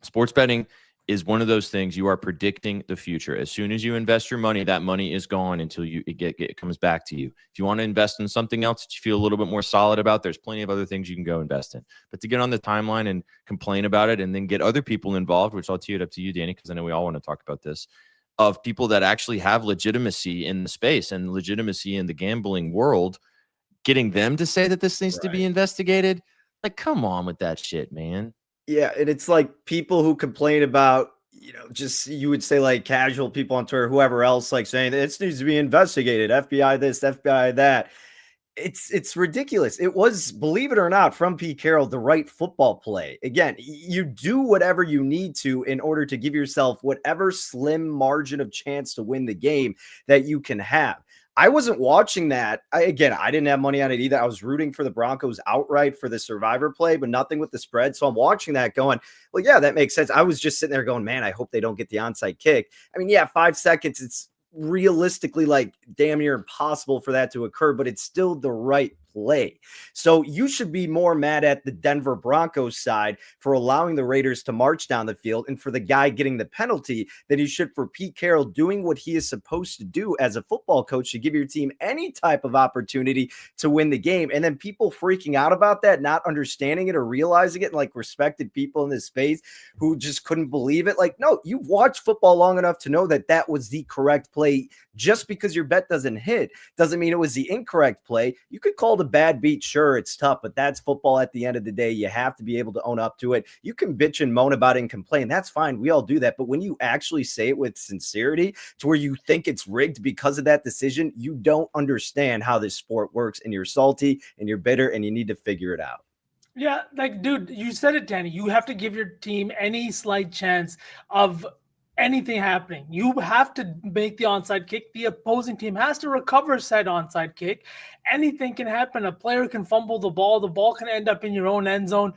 sports betting is one of those things. You are predicting the future. As soon as you invest your money, that money is gone until it comes back to you. If you want to invest in something else that you feel a little bit more solid about, there's plenty of other things you can go invest in. But to get on the timeline and complain about it and then get other people involved, which I'll tee it up to you, Danny, because I know we all want to talk about this, of people that actually have legitimacy in the space and legitimacy in the gambling world, getting them to say that this needs to be investigated. Like, come on with that shit, man. Yeah, and it's like people who complain about, just you would say like casual people on Twitter, whoever else, like saying this needs to be investigated, FBI this, FBI that. It's ridiculous. It was, believe it or not, from Pete Carroll, the right football play. Again, you do whatever you need to in order to give yourself whatever slim margin of chance to win the game that you can have. I wasn't watching that. I didn't have money on it either. I was rooting for the Broncos outright for the survivor play, but nothing with the spread. So I'm watching that going, well, yeah, that makes sense. I was just sitting there going, man, I hope they don't get the onside kick. I mean, yeah, 5 seconds, it's realistically like damn near impossible for that to occur, but it's still the right play. So you should be more mad at the Denver Broncos side for allowing the Raiders to march down the field and for the guy getting the penalty than you should for Pete Carroll doing what he is supposed to do as a football coach to give your team any type of opportunity to win the game. And then people freaking out about that, not understanding it or realizing it, like respected people in this space who just couldn't believe it. Like, no, you've watched football long enough to know that that was the correct play. Just because your bet doesn't hit doesn't mean it was the incorrect play. You could call the bad beat. Sure, it's tough, but that's football at the end of the day. You have to be able to own up to it. You can bitch and moan about it and complain. That's fine. We all do that. But when you actually say it with sincerity to where you think it's rigged because of that decision, you don't understand how this sport works, and you're salty and you're bitter and you need to figure it out. Yeah, like, dude, you said it, Danny. You have to give your team any slight chance of anything happening. You have to make the onside kick. The opposing team has to recover said onside kick. Anything can happen. A player can fumble the ball. The ball can end up in your own end zone.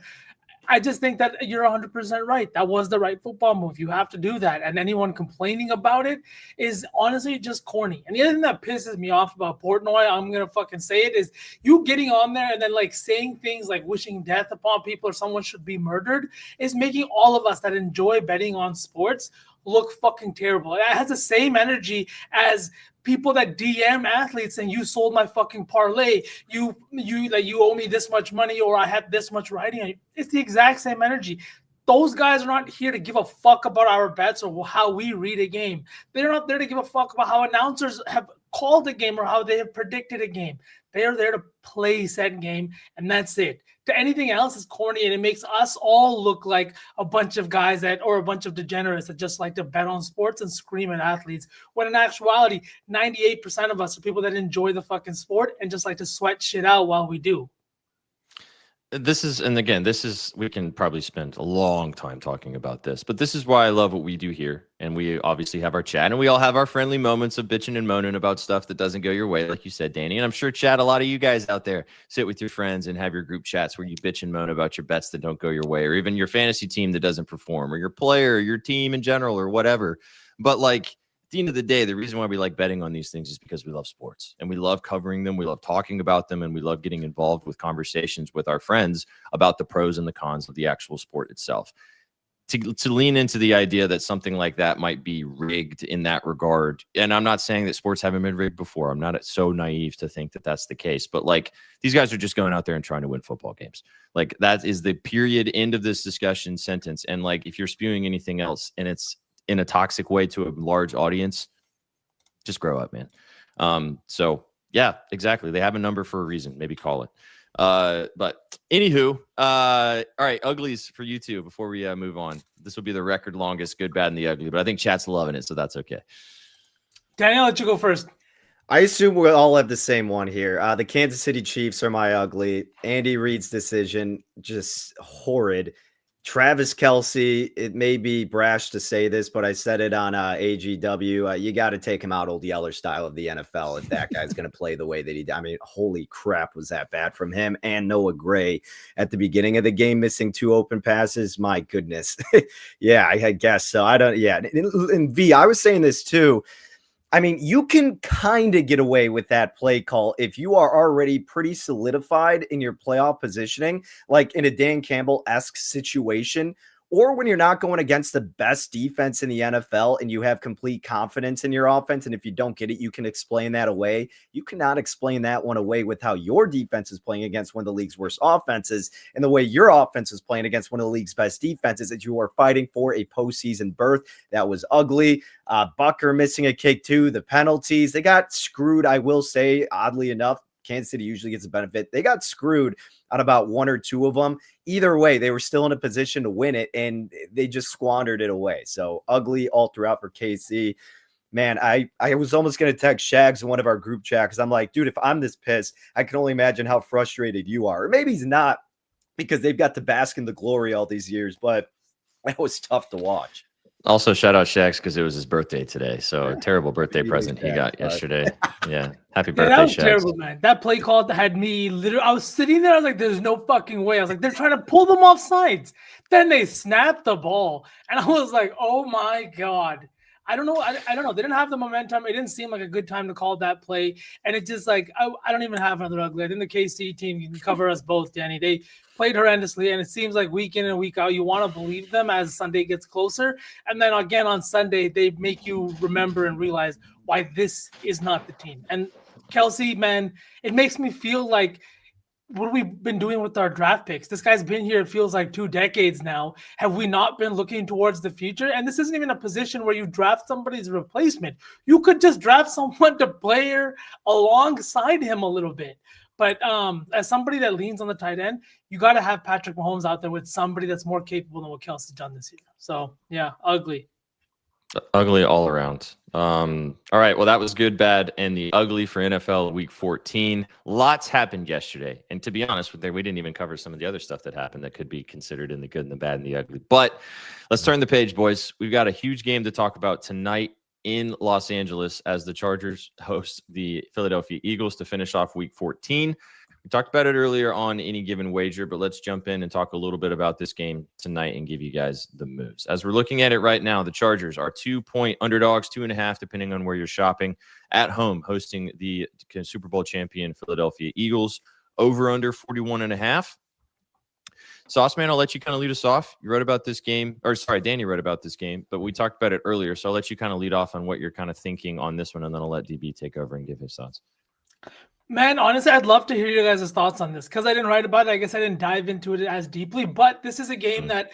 I just think that you're 100% right. That was the right football move. You have to do that. And anyone complaining about it is honestly just corny. And the other thing that pisses me off about Portnoy, I'm going to fucking say it, is you getting on there and then like saying things like wishing death upon people or someone should be murdered is making all of us that enjoy betting on sports look fucking terrible. It has the same energy as people that DM athletes saying you sold my fucking parlay, you owe me this much money, or I had this much writing on you. It's the exact same energy. Those guys are not here to give a fuck about our bets or how we read a game. They're not there to give a fuck about how announcers have called a game or how they have predicted a game. They are there to play said game, and that's it. To anything else is corny, and it makes us all look like a bunch of guys or a bunch of degenerates that just like to bet on sports and scream at athletes. When in actuality, 98% of us are people that enjoy the fucking sport and just like to sweat shit out while we do. This is, and again, we can probably spend a long time talking about this, but this is why I love what we do here. And we obviously have our chat, and we all have our friendly moments of bitching and moaning about stuff that doesn't go your way, like you said, Danny. And I'm sure, chat, a lot of you guys out there sit with your friends and have your group chats where you bitch and moan about your bets that don't go your way, or even your fantasy team that doesn't perform, or your player, or your team in general, or whatever. But like, at the end of the day, the reason why we like betting on these things is because we love sports and we love covering them. We love talking about them, and we love getting involved with conversations with our friends about the pros and the cons of the actual sport itself. To lean into the idea that something like that might be rigged in that regard. And I'm not saying that sports haven't been rigged before. I'm not so naive to think that that's the case, but like, these guys are just going out there and trying to win football games. Like, that is the period end of this discussion sentence. And like, if you're spewing anything else and it's in a toxic way to a large audience, just grow up, man. So yeah, exactly. They have a number for a reason. Maybe call it. But anywho, all right, uglies for you two before we move on. This will be the record longest good, bad, and the ugly, but I think chat's loving it, so that's okay. Danny, I'll let you go first. I assume we'll all have the same one here. The Kansas City Chiefs are my ugly. Andy Reid's decision, just horrid. Travis Kelce, it may be brash to say this, but I said it on AGW. You got to take him out old Yeller style of the NFL if that guy's going to play the way that he did. I mean, holy crap, was that bad from him and Noah Gray at the beginning of the game, missing 2 open passes. My goodness. Yeah, I guess so. And V, I was saying this too. I mean, you can kind of get away with that play call if you are already pretty solidified in your playoff positioning, like in a Dan Campbell-esque situation, or when you're not going against the best defense in the NFL and you have complete confidence in your offense. And if you don't get it, you can explain that away. You cannot explain that one away with how your defense is playing against one of the league's worst offenses and the way your offense is playing against one of the league's best defenses, that you are fighting for a postseason berth. That was ugly. Bucker missing a kick too. The penalties, they got screwed. I will say, oddly enough, Kansas City usually gets a benefit. They got screwed on about 1 or 2 of them. Either way, they were still in a position to win it, and they just squandered it away. So ugly all throughout for KC. Man, I was almost going to text Shags in one of our group chat because I'm like, dude, if I'm this pissed, I can only imagine how frustrated you are. Or maybe he's not, because they've got to bask in the glory all these years, but that was tough to watch. Also, shout out Shax because it was his birthday today. So a terrible birthday present he got yesterday. Yeah. Happy birthday, that was Shax. terrible, man. That play call had me literally, I was sitting there, I was like, there's no fucking way. I was like, they're trying to pull them off sides. Then they snapped the ball. And I was like, oh my God. I don't know. I don't know. They didn't have the momentum. It didn't seem like a good time to call that play. And it just like, I don't even have another ugly. I think the KC team, you can cover us both, Danny. They played horrendously. And it seems like week in and week out, you want to believe them as Sunday gets closer. And then again on Sunday, they make you remember and realize why this is not the team. And Kelce, man, it makes me feel like, what have we been doing with our draft picks? This guy's been here, it feels like 2 decades now. Have we not been looking towards the future? And this isn't even a position where you draft somebody's replacement. You could just draft someone to play alongside him a little bit. But as somebody that leans on the tight end, you got to have Patrick Mahomes out there with somebody that's more capable than what Kelce's done this year. So, yeah, ugly. Ugly all around. All right. Well, that was good, bad, and the ugly for NFL Week 14. Lots happened yesterday. And to be honest with you, we didn't even cover some of the other stuff that happened that could be considered in the good and the bad and the ugly. But let's turn the page, boys. We've got a huge game to talk about tonight in Los Angeles as the Chargers host the Philadelphia Eagles to finish off Week 14. We talked about it earlier on Any Given Wager, but let's jump in and talk a little bit about this game tonight and give you guys the moves. As we're looking at it right now, the Chargers are 2-point underdogs, 2.5, depending on where you're shopping, at home, hosting the Super Bowl champion Philadelphia Eagles. Over under 41.5. Sauceman, I'll let you kind of lead us off. You wrote about this game, or sorry, Danny wrote about this game, but we talked about it earlier. So I'll let you kind of lead off on what you're kind of thinking on this one, and then I'll let DB take over and give his thoughts. Man, honestly, I'd love to hear you guys' thoughts on this because I didn't write about it. I guess I didn't dive into it as deeply, but this is a game that,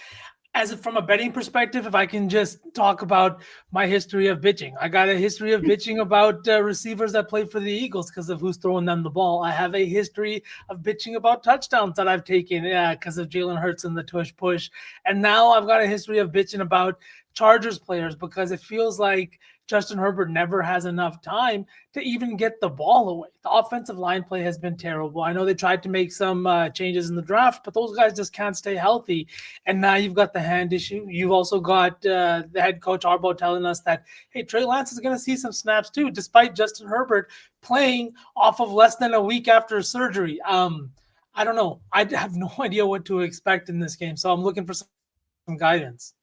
from a betting perspective, if I can just talk about my history of bitching. I got a history of bitching about receivers that play for the Eagles because of who's throwing them the ball. I have a history of bitching about touchdowns that I've taken because of Jalen Hurts and the tush push. And now I've got a history of bitching about Chargers players because it feels like Justin Herbert never has enough time to even get the ball away. The offensive line play has been terrible. I know they tried to make some changes in the draft, but those guys just can't stay healthy. And now you've got the hand issue. You've also got the head coach Harbaugh telling us that, hey, Trey Lance is going to see some snaps too, despite Justin Herbert playing off of less than a week after surgery. I don't know. I have no idea what to expect in this game, so I'm looking for some guidance.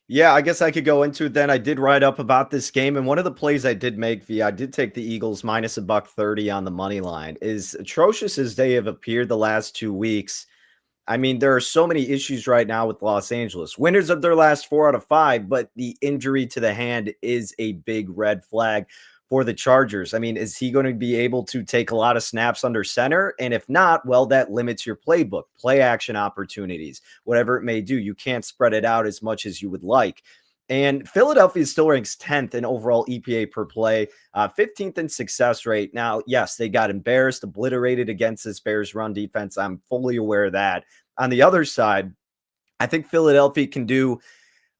Yeah, I guess I could go into it then. I did write up about this game, and one of the plays I did make, I did take the Eagles minus $1.30 on the money line. As atrocious as they have appeared the last 2 weeks, I mean, there are so many issues right now with Los Angeles. Winners of their last 4 out of 5, but the injury to the hand is a big red flag for the Chargers. I mean, is he going to be able to take a lot of snaps under center? And if not, well, that limits your playbook, play action opportunities, whatever it may do. You can't spread it out as much as you would like. And Philadelphia still ranks 10th in overall EPA per play, 15th in success rate. Now, yes, they got embarrassed, obliterated against this Bears run defense. I'm fully aware of that. On the other side, I think Philadelphia can do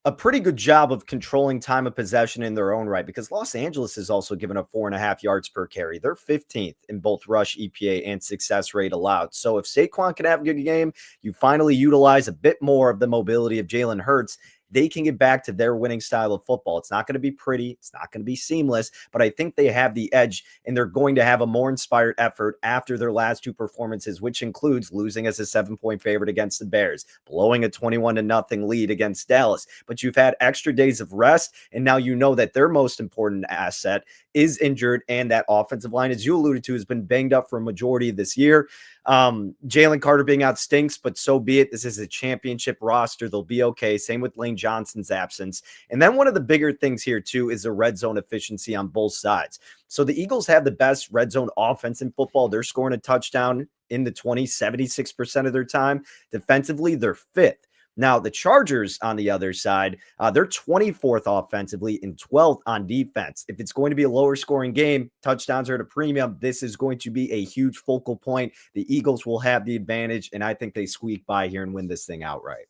a pretty good job of controlling time of possession in their own right, because Los Angeles has also given up 4.5 yards per carry. They're 15th in both rush EPA and success rate allowed. So if Saquon can have a good game, you finally utilize a bit more of the mobility of Jalen Hurts, they can get back to their winning style of football. It's not going to be pretty. It's not going to be seamless, but I think they have the edge, and they're going to have a more inspired effort after their last 2 performances, which includes losing as a 7-point favorite against the Bears, blowing a 21-0 lead against Dallas. But you've had extra days of rest, and now you know that their most important asset is injured, and that offensive line, as you alluded to, has been banged up for a majority of this year. Jalen Carter being out stinks, but so be it. This is a championship roster. They'll be okay. Same with Lane Johnson's absence. And then one of the bigger things here too is the red zone efficiency on both sides. So the Eagles have the best red zone offense in football. They're scoring a touchdown in the 76% of their time. Defensively, they're 5th. Now, the Chargers on the other side, they're 24th offensively and 12th on defense. If it's going to be a lower scoring game, touchdowns are at a premium. This is going to be a huge focal point. The Eagles will have the advantage, and I think they squeak by here and win this thing outright.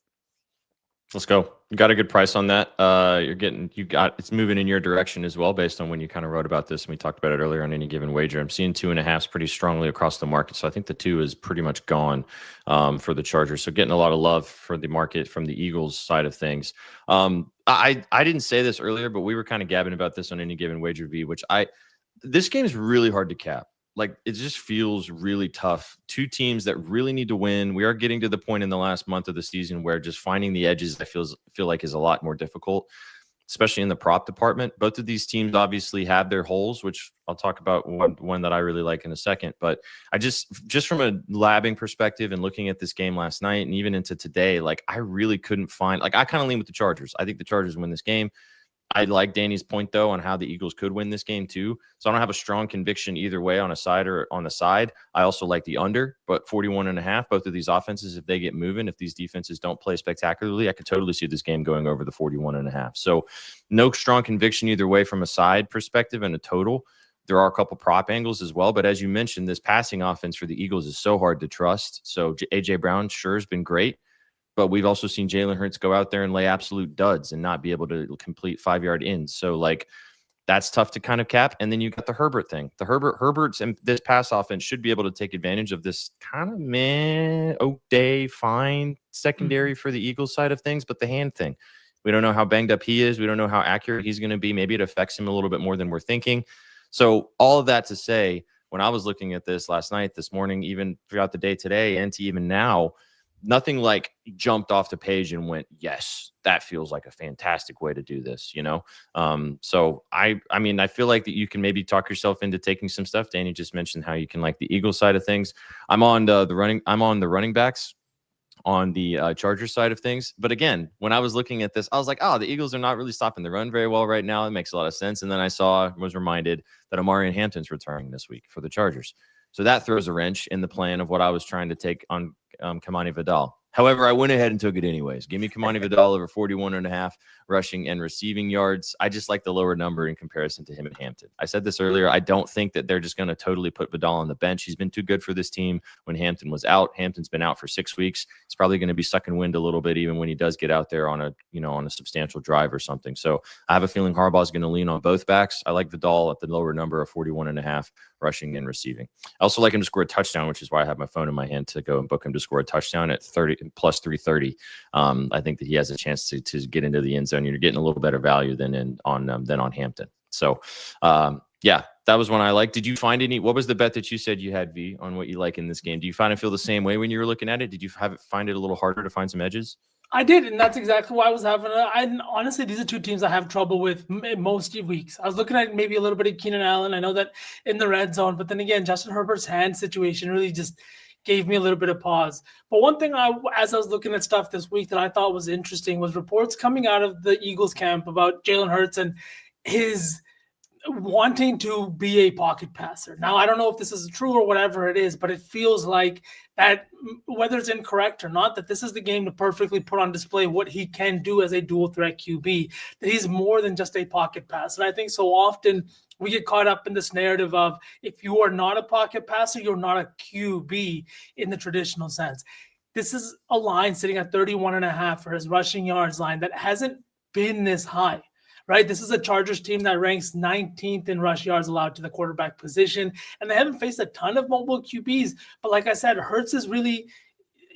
Let's go. You got a good price on that. It's moving in your direction as well, based on when you kind of wrote about this. And we talked about it earlier on Any Given Wager. I'm seeing 2.5s pretty strongly across the market. So I think the 2 is pretty much gone for the Chargers. So getting a lot of love for the market from the Eagles side of things. I didn't say this earlier, but we were kind of gabbing about this on Any Given Wager V, this game is really hard to cap. Like, it just feels really tough. 2 teams that really need to win. We are getting to the point in the last month of the season where just finding the edges, I feel like, is a lot more difficult, especially in the prop department. Both of these teams obviously have their holes, which I'll talk about one that I really like in a second. But I just from a labbing perspective and looking at this game last night and even into today, like, I really couldn't find, like, I kind of lean with the Chargers. I think the Chargers win this game. I like Danny's point, though, on how the Eagles could win this game, too. So I don't have a strong conviction either way on a side or on the side. I also like the under, but 41.5, both of these offenses, if they get moving, if these defenses don't play spectacularly, I could totally see this game going over the 41.5. So no strong conviction either way from a side perspective and a total. There are a couple prop angles as well. But as you mentioned, this passing offense for the Eagles is so hard to trust. So A.J. Brown sure has been great. But we've also seen Jalen Hurts go out there and lay absolute duds and not be able to complete 5-yard ins. So, like, that's tough to kind of cap. And then you got the Herbert thing. The Herbert's and this pass offense should be able to take advantage of this kind of fine secondary for the Eagles side of things. But the hand thing, we don't know how banged up he is. We don't know how accurate he's going to be. Maybe it affects him a little bit more than we're thinking. So all of that to say, when I was looking at this last night, this morning, even throughout the day today, and to even now, nothing like jumped off the page and went, yes, that feels like a fantastic way to do this, you know? So I mean, I feel like that you can maybe talk yourself into taking some stuff. Danny just mentioned how you can like the Eagles side of things. I'm on the running backs on the Chargers side of things. But again, when I was looking at this, I was like, oh, the Eagles are not really stopping the run very well right now. It makes a lot of sense. And then I was reminded that Amari Hampton's returning this week for the Chargers. So that throws a wrench in the plan of what I was trying to take on Kamani Vidal. However, I went ahead and took it anyways. Give me Kamani Vidal over 41.5 rushing and receiving yards. I just like the lower number in comparison to him at Hampton. I said this earlier. I don't think that they're just going to totally put Vidal on the bench. He's been too good for this team when Hampton was out. Hampton's been out for 6 weeks. He's probably going to be sucking wind a little bit even when he does get out there on a substantial drive or something. So I have a feeling Harbaugh's going to lean on both backs. I like Vidal at the lower number of 41.5 rushing and receiving. I also like him to score a touchdown, which is why I have my phone in my hand to go and book him to score a touchdown at 30 plus 330. I think that he has a chance to get into the end zone. You're getting a little better value than on Hampton. So yeah, that was one I like. Did you find what was the bet that you said you had, V, on what you like in this game? Do you feel the same way when you were looking at it? Did you find it a little harder to find some edges? I did, and that's exactly why I was having honestly, these are two teams I have trouble with most weeks. I was looking at maybe a little bit of Keenan Allen. I know that in the red zone, but then again, Justin Herbert's hand situation really just gave me a little bit of pause. But one thing as I was looking at stuff this week that I thought was interesting was reports coming out of the Eagles camp about Jalen Hurts and his wanting to be a pocket passer. Now, I don't know if this is true or whatever it is, but it feels like that, whether it's incorrect or not, that this is the game to perfectly put on display what he can do as a dual threat QB, that he's more than just a pocket passer. And I think so often we get caught up in this narrative of if you are not a pocket passer, you're not a QB in the traditional sense. This is a line sitting at 31.5 for his rushing yards line that hasn't been this high. Right, this is a Chargers team that ranks 19th in rush yards allowed to the quarterback position, and they haven't faced a ton of mobile QBs. But like I said, Hurts is really,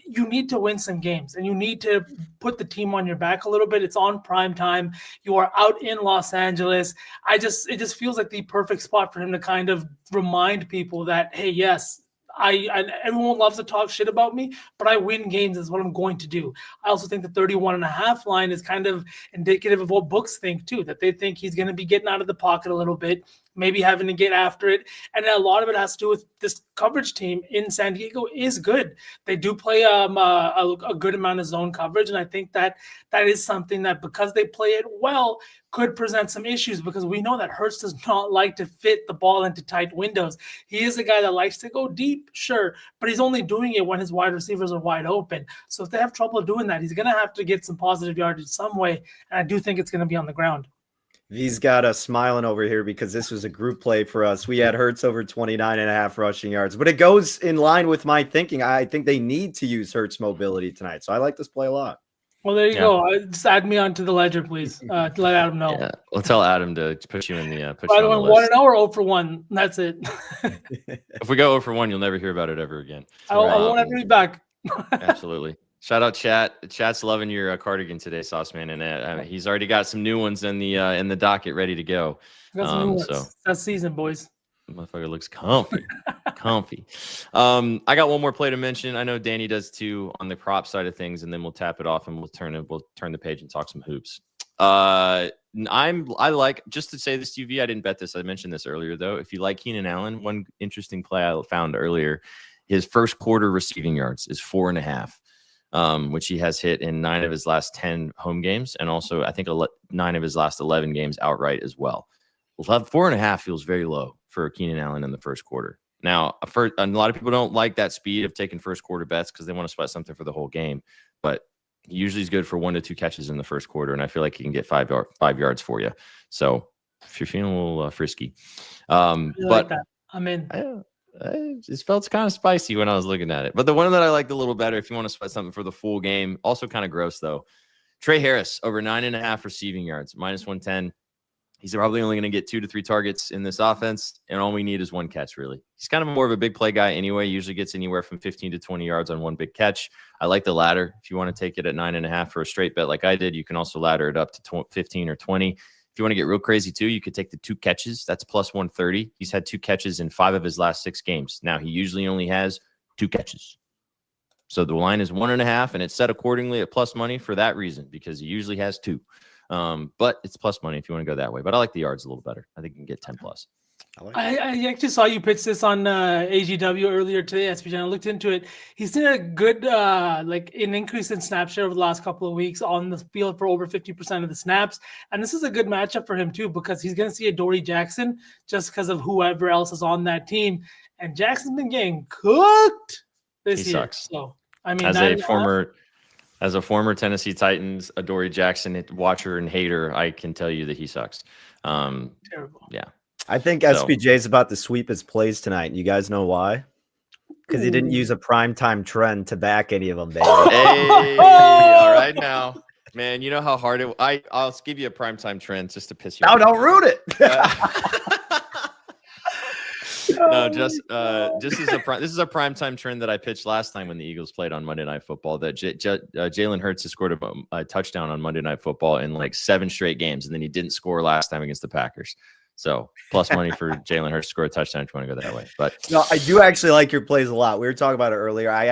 you need to win some games, and you need to put the team on your back a little bit. It's on prime time. You are out in Los Angeles. It just feels like the perfect spot for him to kind of remind people that, hey, yes, everyone loves to talk shit about me, but I win games is what I'm going to do. I also think the 31.5 line is kind of indicative of what books think too, that they think he's going to be getting out of the pocket a little bit, maybe having to get after it. And a lot of it has to do with this coverage team in San Diego is good. They do play a good amount of zone coverage. And I think that is something that, because they play it well, could present some issues, because we know that Hurts does not like to fit the ball into tight windows. He is a guy that likes to go deep, sure, but he's only doing it when his wide receivers are wide open. So if they have trouble doing that, he's going to have to get some positive yardage some way. And I do think it's going to be on the ground. V's got us smiling over here because this was a group play for us. We had Hurts over 29.5 rushing yards, but it goes in line with my thinking. I think they need to use Hurts mobility tonight. So I like this play a lot. Well, there you go. Just add me onto the ledger, please, to let Adam know. Yeah, we'll tell Adam to put you in the put you on the list. 1-0 or 0 for 1. That's it. If we go 0 for 1, you'll never hear about it ever again. I won't ever be back. Absolutely. Shout out Chat. Chat's loving your cardigan today, Sauce Man, and he's already got some new ones in the docket ready to go. Got some new ones. So that's season, boys. Motherfucker looks comfy. I got one more play to mention. I know Danny does too on the prop side of things, and then we'll tap it off and we'll turn the page and talk some hoops. I like, just to say this to you, I didn't bet this. I mentioned this earlier though. If you like Keenan Allen, one interesting play I found earlier, his first quarter receiving yards is 4.5, which he has hit in 9 of his last 10 home games, and also I think 9 of his last 11 games outright as well. 4.5 feels very low for Keenan Allen in the first quarter. Now, a lot of people don't like that speed of taking first quarter bets because they want to sweat something for the whole game, but he usually is good for 1 to 2 catches in the first quarter, and I feel like he can get 5 yards for you. So if you're feeling a little frisky, but like that. I'm in. It just felt kind of spicy when I was looking at it. But the one that I liked a little better, if you want to sweat something for the full game, also kind of gross though. Trey Harris over 9.5 receiving yards, -110. He's probably only going to get 2 to 3 targets in this offense, and all we need is 1 catch, really. He's kind of more of a big play guy anyway. He usually gets anywhere from 15 to 20 yards on 1 big catch. I like the ladder. If you want to take it at 9.5 for a straight bet like I did, you can also ladder it up to 15 or 20. If you want to get real crazy too, you could take the 2 catches. That's +130. He's had 2 catches in 5 of his last 6 games. Now, he usually only has 2 catches. So the line is 1.5, and it's set accordingly at plus money for that reason, because he usually has 2. But it's plus money if you want to go that way. But I like the yards a little better. I think you can get 10 plus. I actually saw you pitch this on AGW earlier today, SPJ. I looked into it. He's seen a good, an increase in snap share over the last couple of weeks on the field for over 50% of the snaps. And this is a good matchup for him too, because he's going to see a Dory Jackson just because of whoever else is on that team. And Jackson's been getting cooked this year. Sucks. So, I mean, as a former As a former Tennessee Titans, Adoree Jackson watcher and hater, I can tell you that he sucks. Terrible. Yeah. I think So- SPJ is about to sweep his plays tonight. You guys know why? Because he didn't use a primetime trend to back any of them, baby. Hey, all right now. Man, you know how hard I'll give you a primetime trend just to piss you No, off. don't ruin it. No, just this is a primetime trend that I pitched last time when the Eagles played on Monday Night Football. That Jalen Hurts has scored a touchdown on Monday Night Football in like 7 straight games, and then he didn't score last time against the Packers. So plus money for Jalen Hurts to score a touchdown if you want to go that way. But no, I do actually like your plays a lot. We were talking about it earlier. I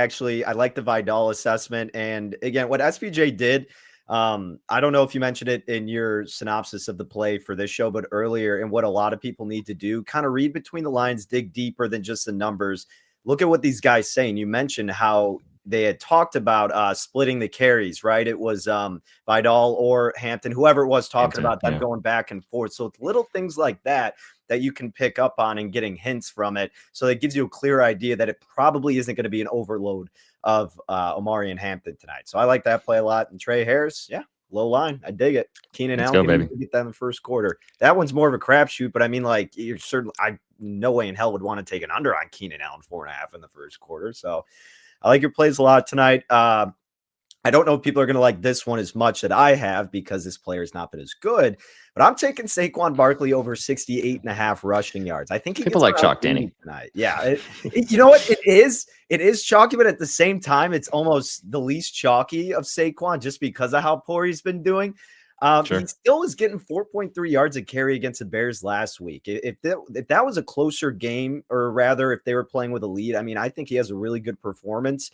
like the Vidal assessment, and again, what SPJ did. I don't know if you mentioned it in your synopsis of the play for this show, but earlier, and what a lot of people need to do, kind of read between the lines, dig deeper than just the numbers. Look at what these guys saying. You mentioned how they had talked about splitting the carries, right? It was Vidal or Hampton, whoever it was, talking about them going back and forth. So it's little things like that that you can pick up on and getting hints from it. So it gives you a clear idea that it probably isn't going to be an overload of Omari and Hampton tonight. So I like that play a lot. And Trey Harris, yeah, low line. I dig it. Keenan Allen can get that in the first quarter. That one's more of a crapshoot, but I mean, like, you're certainly, no way in hell would want to take an under on Keenan Allen 4.5 in the first quarter. So I like your plays a lot tonight. I don't know if people are going to like this one as much that I have because this player has not been as good, but I'm taking Saquon Barkley over 68.5 rushing yards. I think people like chalk, Danny, tonight. Yeah. You know what? It is chalky, but at the same time, it's almost the least chalky of Saquon just because of how poor he's been doing. Sure. He still was getting 4.3 yards a carry against the Bears last week. If that was a closer game, or rather if they were playing with a lead, I mean, I think he has a really good performance.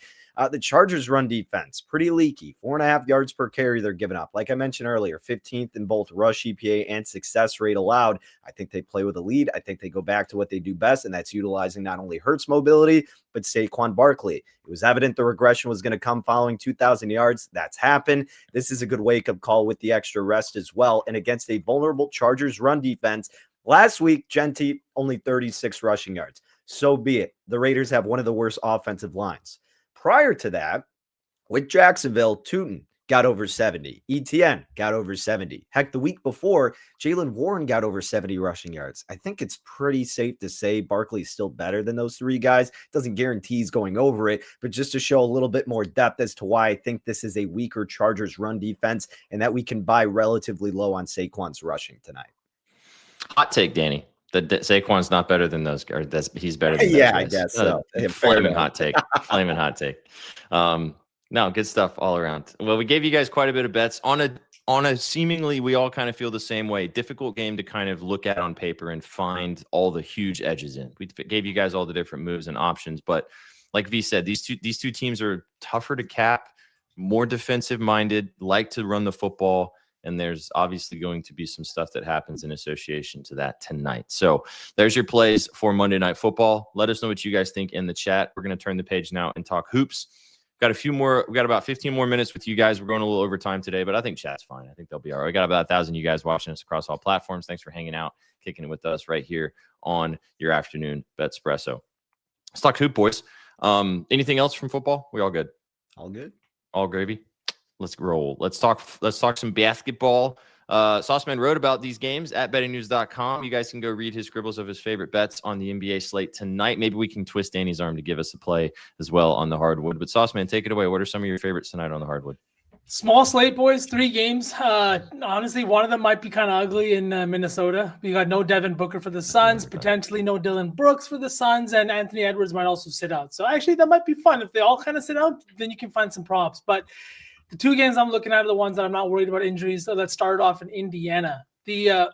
The Chargers run defense, pretty leaky, 4.5 yards per carry they're giving up. Like I mentioned earlier, 15th in both rush EPA and success rate allowed. I think they play with a lead. I think they go back to what they do best, and that's utilizing not only Hurts mobility, but Saquon Barkley. It was evident the regression was going to come following 2,000 yards. That's happened. This is a good wake-up call with the extra rest as well. And against a vulnerable Chargers run defense, last week, Genti only 36 rushing yards. So be it. The Raiders have one of the worst offensive lines. Prior to that, with Jacksonville, Tootin got over 70. ETN got over 70. Heck, the week before, Jaylen Warren got over 70 rushing yards. I think it's pretty safe to say Barkley's still better than those 3 guys. Doesn't guarantee he's going over it, but just to show a little bit more depth as to why I think this is a weaker Chargers run defense and that we can buy relatively low on Saquon's rushing tonight. Hot take, Danny. That Saquon's not better than those guys. He's better than those guys. I guess so. Flaming hot take. Flaming hot take. No, good stuff all around. Well, we gave you guys quite a bit of bets on a seemingly, we all kind of feel the same way. Difficult game to kind of look at on paper and find all the huge edges in. We gave you guys all the different moves and options, but like V said, these two teams are tougher to cap, more defensive minded, like to run the football. And there's obviously going to be some stuff that happens in association to that tonight. So there's your plays for Monday Night Football. Let us know what you guys think in the chat. We're going to turn the page now and talk hoops. Got a few more. We got about 15 more minutes with you guys. We're going a little over time today, but I think chat's fine. I think they'll be all right. We got about 1,000 you guys watching us across all platforms. Thanks for hanging out, kicking it with us right here on your afternoon BETSPRESSO. Let's talk hoop, boys. Anything else from football? We all good? All good. All gravy. Let's roll. Let's talk some basketball. Sauceman wrote about these games at bettingnews.com. You guys can go read his scribbles of his favorite bets on the NBA slate tonight. Maybe we can twist Danny's arm to give us a play as well on the hardwood. But Sauceman, take it away. What are some of your favorites tonight on the hardwood? Small slate, boys. 3 games. Honestly, one of them might be kind of ugly in Minnesota. We got no Devin Booker for the Suns, potentially no Dylan Brooks for the Suns, and Anthony Edwards might also sit out. So actually, that might be fun. If they all kind of sit out, then you can find some props. But the 2 games I'm looking at are the ones that I'm not worried about injuries. So let's start off in Indiana. The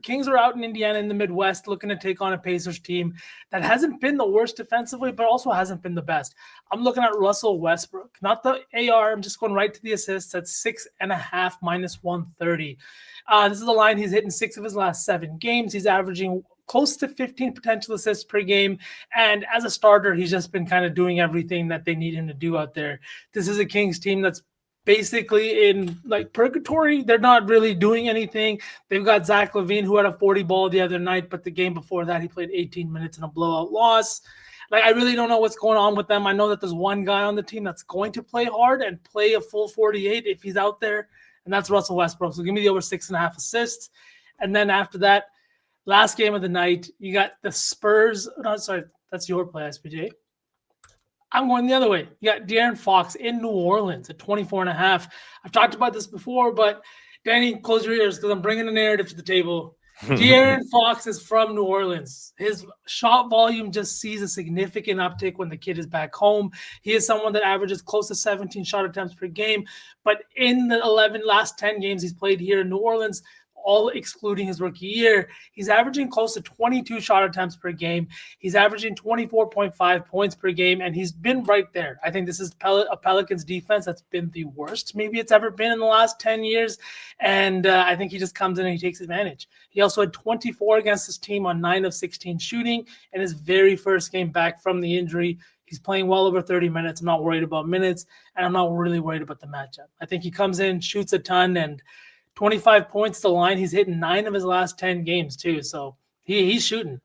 Kings are out in Indiana in the Midwest looking to take on a Pacers team that hasn't been the worst defensively, but also hasn't been the best. I'm looking at Russell Westbrook, not the AR. I'm just going right to the assists at 6.5 minus 130. This is the line. He's hitting 6 of his last 7 games. He's averaging close to 15 potential assists per game. And as a starter, he's just been kind of doing everything that they need him to do out there. This is a Kings team that's basically in like purgatory. They're not really doing anything. They've got Zach LaVine, who had a 40 ball the other night, but the game before that, he played 18 minutes in a blowout loss. Like, I really don't know what's going on with them. I know that there's one guy on the team that's going to play hard and play a full 48 if he's out there, and that's Russell Westbrook. So give me the over 6.5 assists. And then after that, last game of the night, you got the Spurs. No, sorry, that's your play, SPJ. I'm going the other way. You got De'Aaron Fox in New Orleans at 24.5. I've talked about this before, but Danny, close your ears because I'm bringing a narrative to the table. De'Aaron Fox is from New Orleans. His shot volume just sees a significant uptick when the kid is back home. He is someone that averages close to 17 shot attempts per game. But in the last 10 games he's played here in New Orleans, all excluding his rookie year, he's averaging close to 22 shot attempts per game. He's averaging 24.5 points per game, and he's been right there. I think this is a Pelicans defense that's been the worst maybe it's ever been in the last 10 years, and I think he just comes in and he takes advantage. He also had 24 against his team on 9 of 16 shooting in his very first game back from the injury. He's playing well over 30 minutes. I'm not worried about minutes, and I'm not really worried about the matchup. I think he comes in, shoots a ton, and 25 points to line. He's hitting 9 of his last 10 games too. So he's shooting.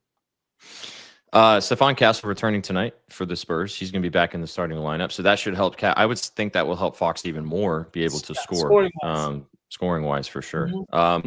Stephon Castle returning tonight for the Spurs. He's going to be back in the starting lineup. So that should help. I would think that will help Fox even more be able to score scoring wise for sure.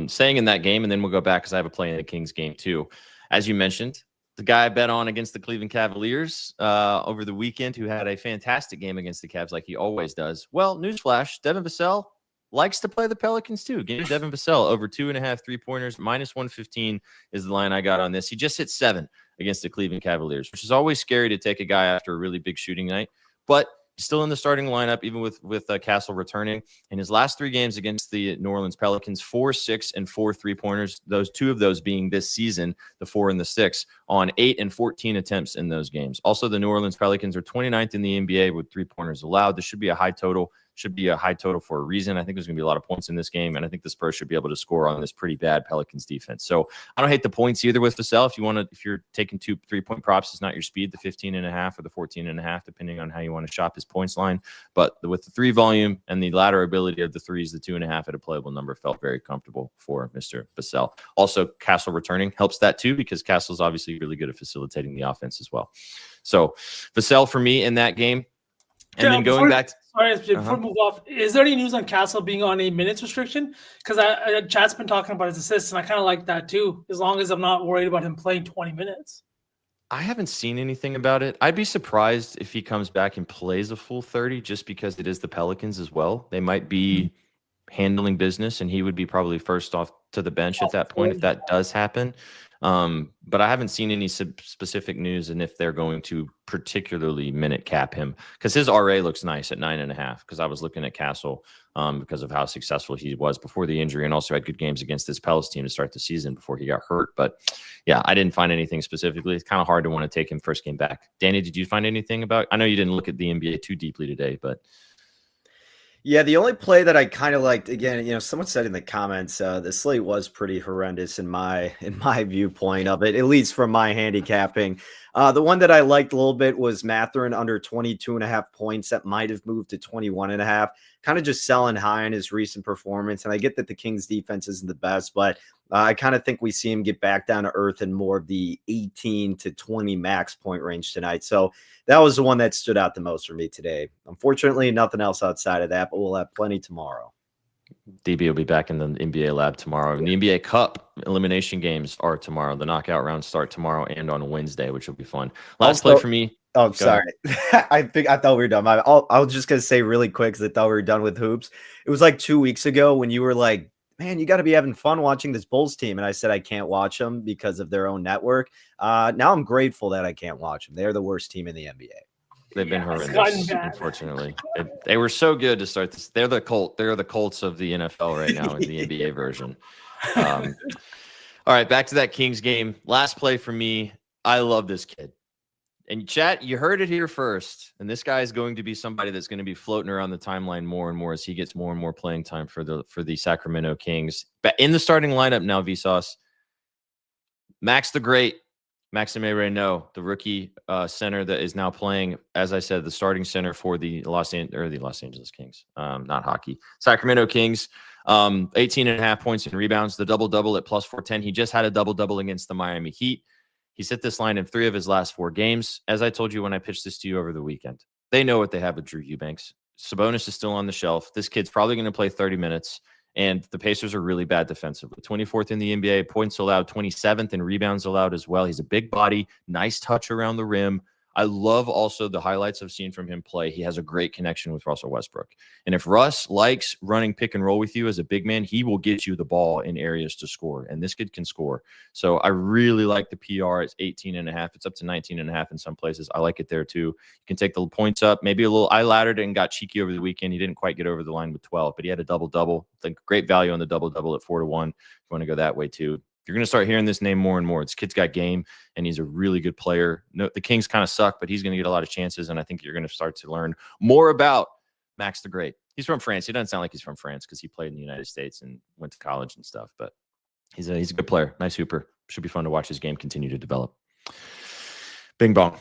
Staying in that game, and then we'll go back because I have a play in the Kings game too. As you mentioned, the guy I bet on against the Cleveland Cavaliers over the weekend, who had a fantastic game against the Cavs like he always does. Well, newsflash, Devin Vassell likes to play the Pelicans too. Give Devin Vassell over 2.5 3-pointers. -115 is the line I got on this. He just hit 7 against the Cleveland Cavaliers, which is always scary to take a guy after a really big shooting night. But still in the starting lineup, even with Castle returning. In his last 3 games against the New Orleans Pelicans, 4, 6, and 4 3-pointers. Those 2 of those being this season, the 4 and the 6, on 8 and 14 attempts in those games. Also, the New Orleans Pelicans are 29th in the NBA with 3-pointers allowed. This should be a high total. Should be a high total for a reason. I think there's going to be a lot of points in this game, and I think the Spurs should be able to score on this pretty bad Pelicans defense. So I don't hate the points either with Vassell. If you're taking 2 3-point props, it's not your speed, the 15.5 or the 14.5, depending on how you want to shop his points line. But with the 3 volume and the ladder ability of the 3s, the 2.5 at a playable number felt very comfortable for Mr. Vassell. Also, Castle returning helps that too, because Castle's obviously really good at facilitating the offense as well. So Vassell for me in that game. And then going back to before we move off, is there any news on Castle being on a minutes restriction? Because Chad's been talking about his assists, and I kind of like that too, as long as I'm not worried about him playing 20 minutes. I haven't seen anything about it. I'd be surprised if he comes back and plays a full 30, just because it is the Pelicans as well. They might be handling business, and he would be probably first off to the bench at that point if that does happen. But I haven't seen any specific news and if they're going to particularly minute cap him, because his RA looks nice at 9.5, because I was looking at Castle because of how successful he was before the injury, and also had good games against this Pelicans team to start the season before he got hurt. But yeah, I didn't find anything specifically. It's kind of hard to want to take him first game back. Danny, did you find anything about? I know you didn't look at the NBA too deeply today, but yeah, the only play that I kind of liked, again, someone said in the comments, the slate was pretty horrendous in my viewpoint of it, at least from my handicapping. The one that I liked a little bit was Mathurin under 22.5 points. That might have moved to 21.5. Kind of just selling high on his recent performance. And I get that the Kings defense isn't the best, but I kind of think we see him get back down to earth in more of the 18 to 20 max point range tonight. So that was the one that stood out the most for me today. Unfortunately, nothing else outside of that, but we'll have plenty tomorrow. DB will be back in the NBA lab tomorrow. And the NBA Cup elimination games are tomorrow. The knockout rounds start tomorrow and on Wednesday, which will be fun. Last play for me. Oh, sorry. I thought we were done. I was just going to say really quick, because I thought we were done with hoops. It was like 2 weeks ago when you were like, man, you got to be having fun watching this Bulls team. And I said I can't watch them because of their own network. Now I'm grateful that I can't watch them. They're the worst team in the NBA. They've been horrendous, unfortunately. They were so good to start this. They're the Colts of the NFL right now in the NBA version. All right, back to that Kings game. Last play for me. I love this kid. And chat, you heard it here first. And this guy is going to be somebody that's going to be floating around the timeline more and more as he gets more and more playing time for the Sacramento Kings. But in the starting lineup now, Vsauce, Max the Great, Maxime Reynaud, the rookie center that is now playing, as I said, the starting center for the Los Angeles Kings, not hockey. Sacramento Kings, 18.5 points and rebounds, the double-double at plus 410. He just had a double-double against the Miami Heat. He's hit this line in 3 of his last 4 games. As I told you when I pitched this to you over the weekend, they know what they have with Drew Eubanks. Sabonis is still on the shelf. This kid's probably going to play 30 minutes, and the Pacers are really bad defensively. 24th in the NBA, points allowed, 27th in rebounds allowed as well. He's a big body, nice touch around the rim. I love also the highlights I've seen from him play. He has a great connection with Russell Westbrook. And if Russ likes running pick and roll with you as a big man, he will get you the ball in areas to score. And this kid can score. So I really like the PR. It's 18.5. It's up to 19.5 in some places. I like it there too. You can take the points up. Maybe a little. I laddered it and got cheeky over the weekend. He didn't quite get over the line with 12, but he had a double-double. I think great value on the double-double at 4-1. If you want to go that way too. You're going to start hearing this name more and more. This kid's got game, and he's a really good player. No, the Kings kind of suck, but he's going to get a lot of chances, and I think you're going to start to learn more about Max the Great. He's from France. He doesn't sound like he's from France because he played in the United States and went to college and stuff, but he's a good player. Nice hooper. Should be fun to watch his game continue to develop. Bing bong.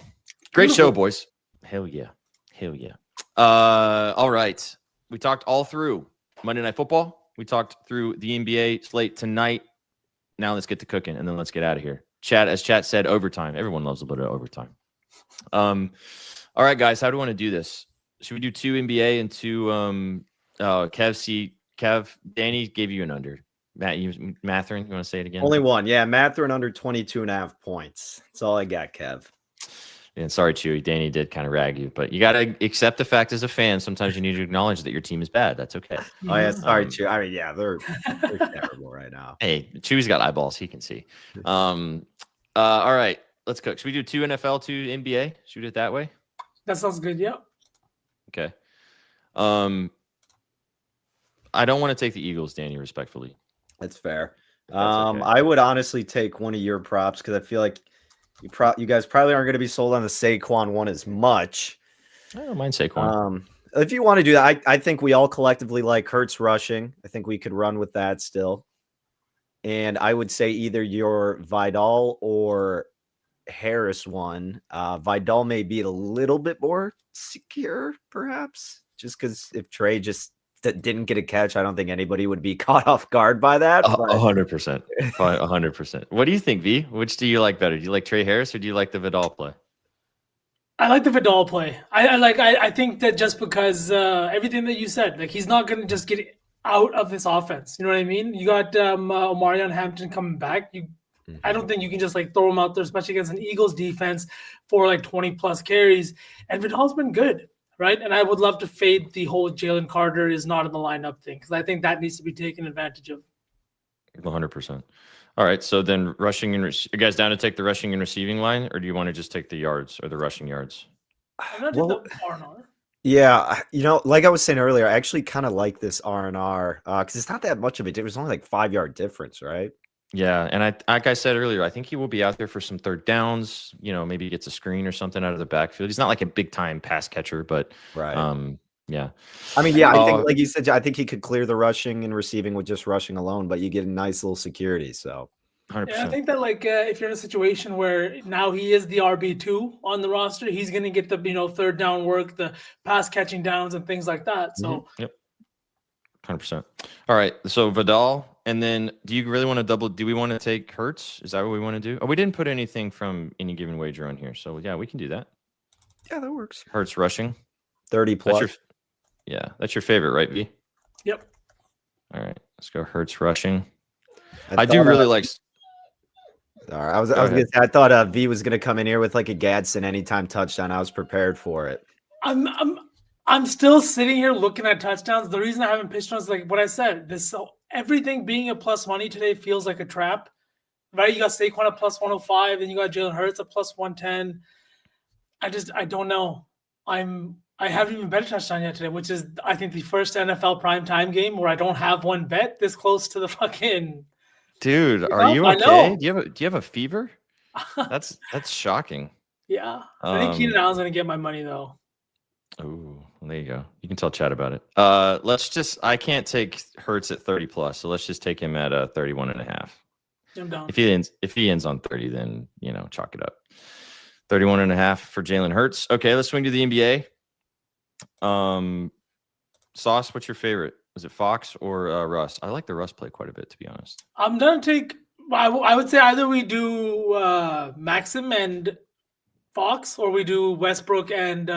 Great show, boys. Hell yeah. Hell yeah. All right. We talked all through Monday Night Football. We talked through the NBA slate tonight. Now let's get to cooking, and then let's get out of here. As chat said, overtime. Everyone loves a little bit of overtime. All right, guys, how do we want to do this? Should we do 2 NBA and 2 Kev, Danny gave you an under. Matherin, you want to say it again? Only one. Yeah, Matherin under 22.5 points. That's all I got, Kev. And sorry, Chewy, Danny did kind of rag you, but you got to accept the fact as a fan. Sometimes you need to acknowledge that your team is bad. That's okay. Oh, yeah, sorry, Chewy. I mean, yeah, they're terrible right now. Hey, Chewy's got eyeballs. He can see. All right, let's cook. Should we do 2 NFL, 2 NBA? Should we do it that way? That sounds good. Yeah. Okay. I don't want to take the Eagles, Danny, respectfully. That's fair. That's okay. I would honestly take one of your props because I feel like you guys probably aren't going to be sold on the Saquon one as much. I don't mind Saquon. If you want to do that, I think we all collectively like Hurts rushing. I think we could run with that still. And I would say either your Vidal or Harris one. Vidal may be a little bit more secure, perhaps, just because if Trey just didn't get a catch, I don't think anybody would be caught off guard by that. 100%. 100%. What do you think, V? Which do you like better? Do you like Trey Harris or do you like the Vidal play? I like the Vidal play. I think that just because everything that you said, like he's not going to just get out of this offense. You know what I mean? You got Omarion Hampton coming back. I don't think you can just like throw him out there, especially against an Eagles defense for like 20 plus carries. And Vidal's been good, right? And I would love to fade the whole Jalen Carter is not in the lineup thing because I think that needs to be taken advantage of. 100%. All right. So then rushing and you guys down to take the rushing and receiving line, or do you want to just take the yards or the rushing yards? I'm not the R&R. Yeah, like I was saying earlier, I actually kind of like this R&R because it's not that much of a difference. It's only like 5-yard difference, right? Yeah, and like I said earlier, I think he will be out there for some third downs. Maybe he gets a screen or something out of the backfield. He's not like a big time pass catcher, but right. Yeah. I mean, yeah, I think like you said, I think he could clear the rushing and receiving with just rushing alone, but you get a nice little security. So 100%. Yeah, I think that like if you're in a situation where now he is the RB2 on the roster, he's going to get the third down work, the pass catching downs and things like that. So Yep. 100%. All right. So Vidal, and then do you really want to double? Do we want to take Hurts? Is that what we want to do? Oh, we didn't put anything from any given wager on here, so yeah, we can do that. Yeah, that works. Hurts rushing 30 plus. That's your favorite, right, V? Yep. All right, let's go Hurts rushing. I do really like. All right, I was gonna say, I thought V was gonna come in here with like a Gadsden anytime touchdown. I was prepared for it. I'm still sitting here looking at touchdowns. The reason I haven't pitched on is like what I said. Everything being a plus money today feels like a trap, right? You got Saquon at plus 105, and you got Jalen Hurts at plus 110. I don't know. I haven't even bet a touchdown yet today, which is I think the first NFL primetime game where I don't have one bet this close to the fucking. Dude, are you okay? Do you have a fever? That's shocking. Yeah, I think Keenan Allen's gonna get my money though. Oh, there you go. You can tell Chad about it. I can't take Hurts at 30 plus, so let's just take him at 31.5. I'm down. If he ends on 30, then chalk it up. 31.5 for Jalen Hurts. Okay, let's swing to the NBA. Sauce, what's your favorite? Was it Fox or Russ? I like the Russ play quite a bit, to be honest. I'm gonna take I would say either we do Maxim and Fox, or we do Westbrook and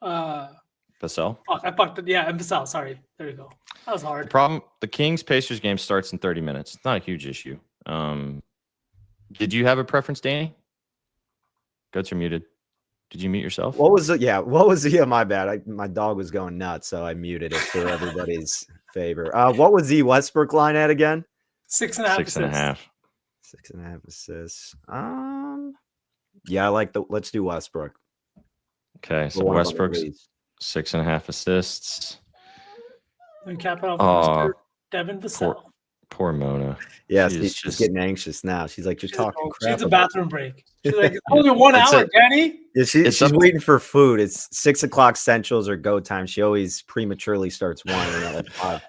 Vassell. I fucked it. Yeah, and Vassell. Sorry, there you go. That was hard. The Kings-Pacers game starts in 30 minutes. It's not a huge issue. Did you have a preference, Danny? Goats are muted. Did you mute yourself? What was it? Yeah, what was the? Yeah, my bad. My dog was going nuts, so I muted it for everybody's favor. What was the Westbrook line at again? 6.5. 6.5. 6.5 assists. Yeah, I like let's do Westbrook. Okay, so Westbrook's 6.5 assists. And cap it off Devin Vassell. Poor Mona. Yeah, she's getting anxious now. She's like, you're talking crap. She's a bathroom break. She's like, it's only 1 hour, Danny. Yeah, she's waiting for food. It's 6 o'clock Central's or go time. She always prematurely starts whining at like 5.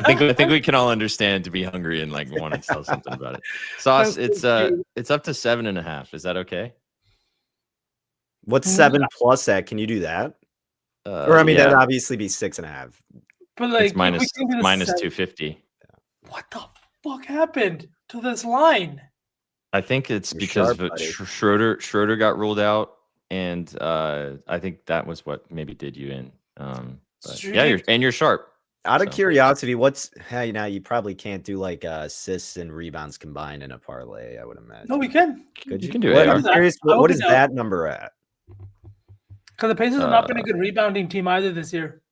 I think we can all understand to be hungry and like want to tell something about it. Sauce, it's up to 7.5. Is that okay? What's 7 plus at? Can you do that? Or I mean, that'd obviously be 6.5. But like, it's minus 250. What the fuck happened to this line? I think it's because Schroeder got ruled out, and I think that was what maybe did you in. You're sharp. Out of curiosity, you probably can't do like assists and rebounds combined in a parlay, I would imagine. No, we can. You can do it. I'm curious, what is that number at? Because the Pacers have not been a good rebounding team either this year.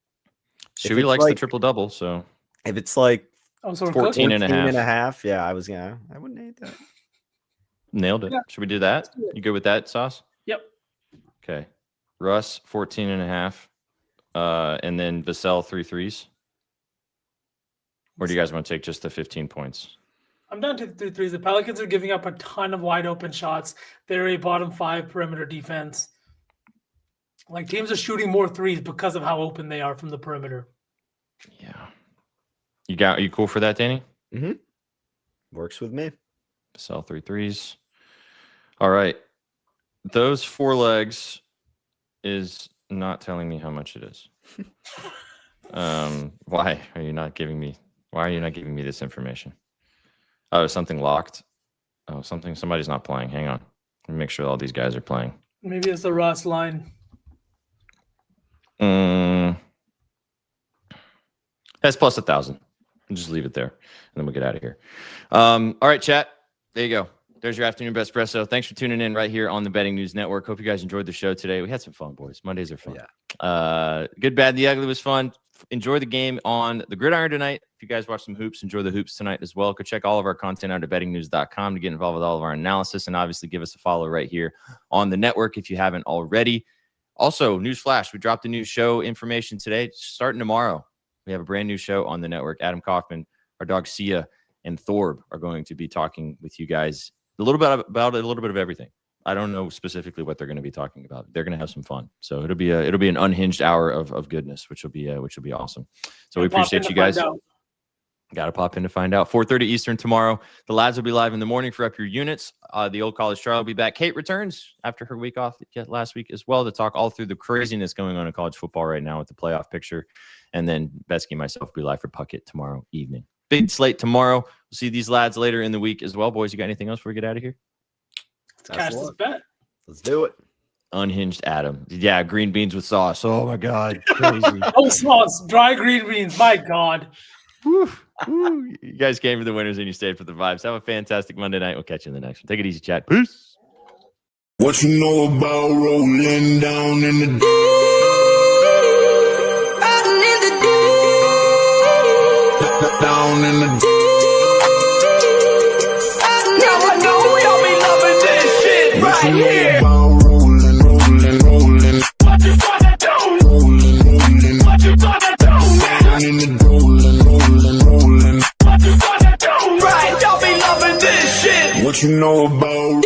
Shuey likes the triple double, so if it's like 14 and a half. Yeah, I wouldn't hate that. Nailed it. Yeah. Should we do that? You good with that, Sauce? Yep. Okay. Russ, 14 and a half. And then Vassell, 3 threes. Or do you guys want to take just the 15 points? I'm down to the 3 threes. The Pelicans are giving up a ton of wide open shots. They're a bottom 5 perimeter defense. Like, teams are shooting more threes because of how open they are from the perimeter. Yeah. You cool for that, Danny? Mm-hmm. Works with me. Sell 3 threes. All right. Those 4 legs is not telling me how much it is. Why are you not giving me this information? Oh, something locked. Oh, somebody's not playing. Hang on. Let me make sure all these guys are playing. Maybe it's the Ross line. That's plus 1,000. We'll just leave it there, and then we'll get out of here. All right, chat. There you go. There's your afternoon Betspresso. Thanks for tuning in right here on the Betting News Network. Hope you guys enjoyed the show today. We had some fun, boys. Mondays are fun. Yeah. Good, bad, the ugly was fun. Enjoy the game on the gridiron tonight. If you guys watch some hoops, enjoy the hoops tonight as well. Go check all of our content out at bettingnews.com to get involved with all of our analysis, and obviously give us a follow right here on the network if you haven't already. Also, newsflash, we dropped a new show information today. Starting tomorrow, we have a brand new show on the network. Adam Kaufman, our dog Sia, and Thorb are going to be talking with you guys a little bit about a little bit of everything. I don't know specifically what they're going to be talking about. They're going to have some fun. So it'll be an unhinged hour of goodness, which will be awesome. So we appreciate you guys. Got to pop in to find out. 4:30 Eastern tomorrow. The lads will be live in the morning for Up Your Units. The old college Charlie will be back. Kate returns after her week off last week as well to talk all through the craziness going on in college football right now with the playoff picture. And then Betsky and myself will be live for Puckett tomorrow evening. Big slate tomorrow. We'll see these lads later in the week as well. Boys, you got anything else before we get out of here? Let's cash this bet. Let's do it. Unhinged Adam. Yeah, green beans with sauce. Oh, my God. Crazy. Oh, sauce. Dry green beans. My God. Woo. You guys came for the winners and you stayed for the vibes. Have a fantastic Monday night. We'll catch you in the next one. Take it easy, chat. Peace. What you know about rolling down in the deep? Riding in the deep. Down in the deep. Now I know y'all be loving this shit right here. Rolling. What you gonna do? Rolling. What you gonna do? Down in the rolling. What you gonna do? Right, y'all be loving this shit. What you know about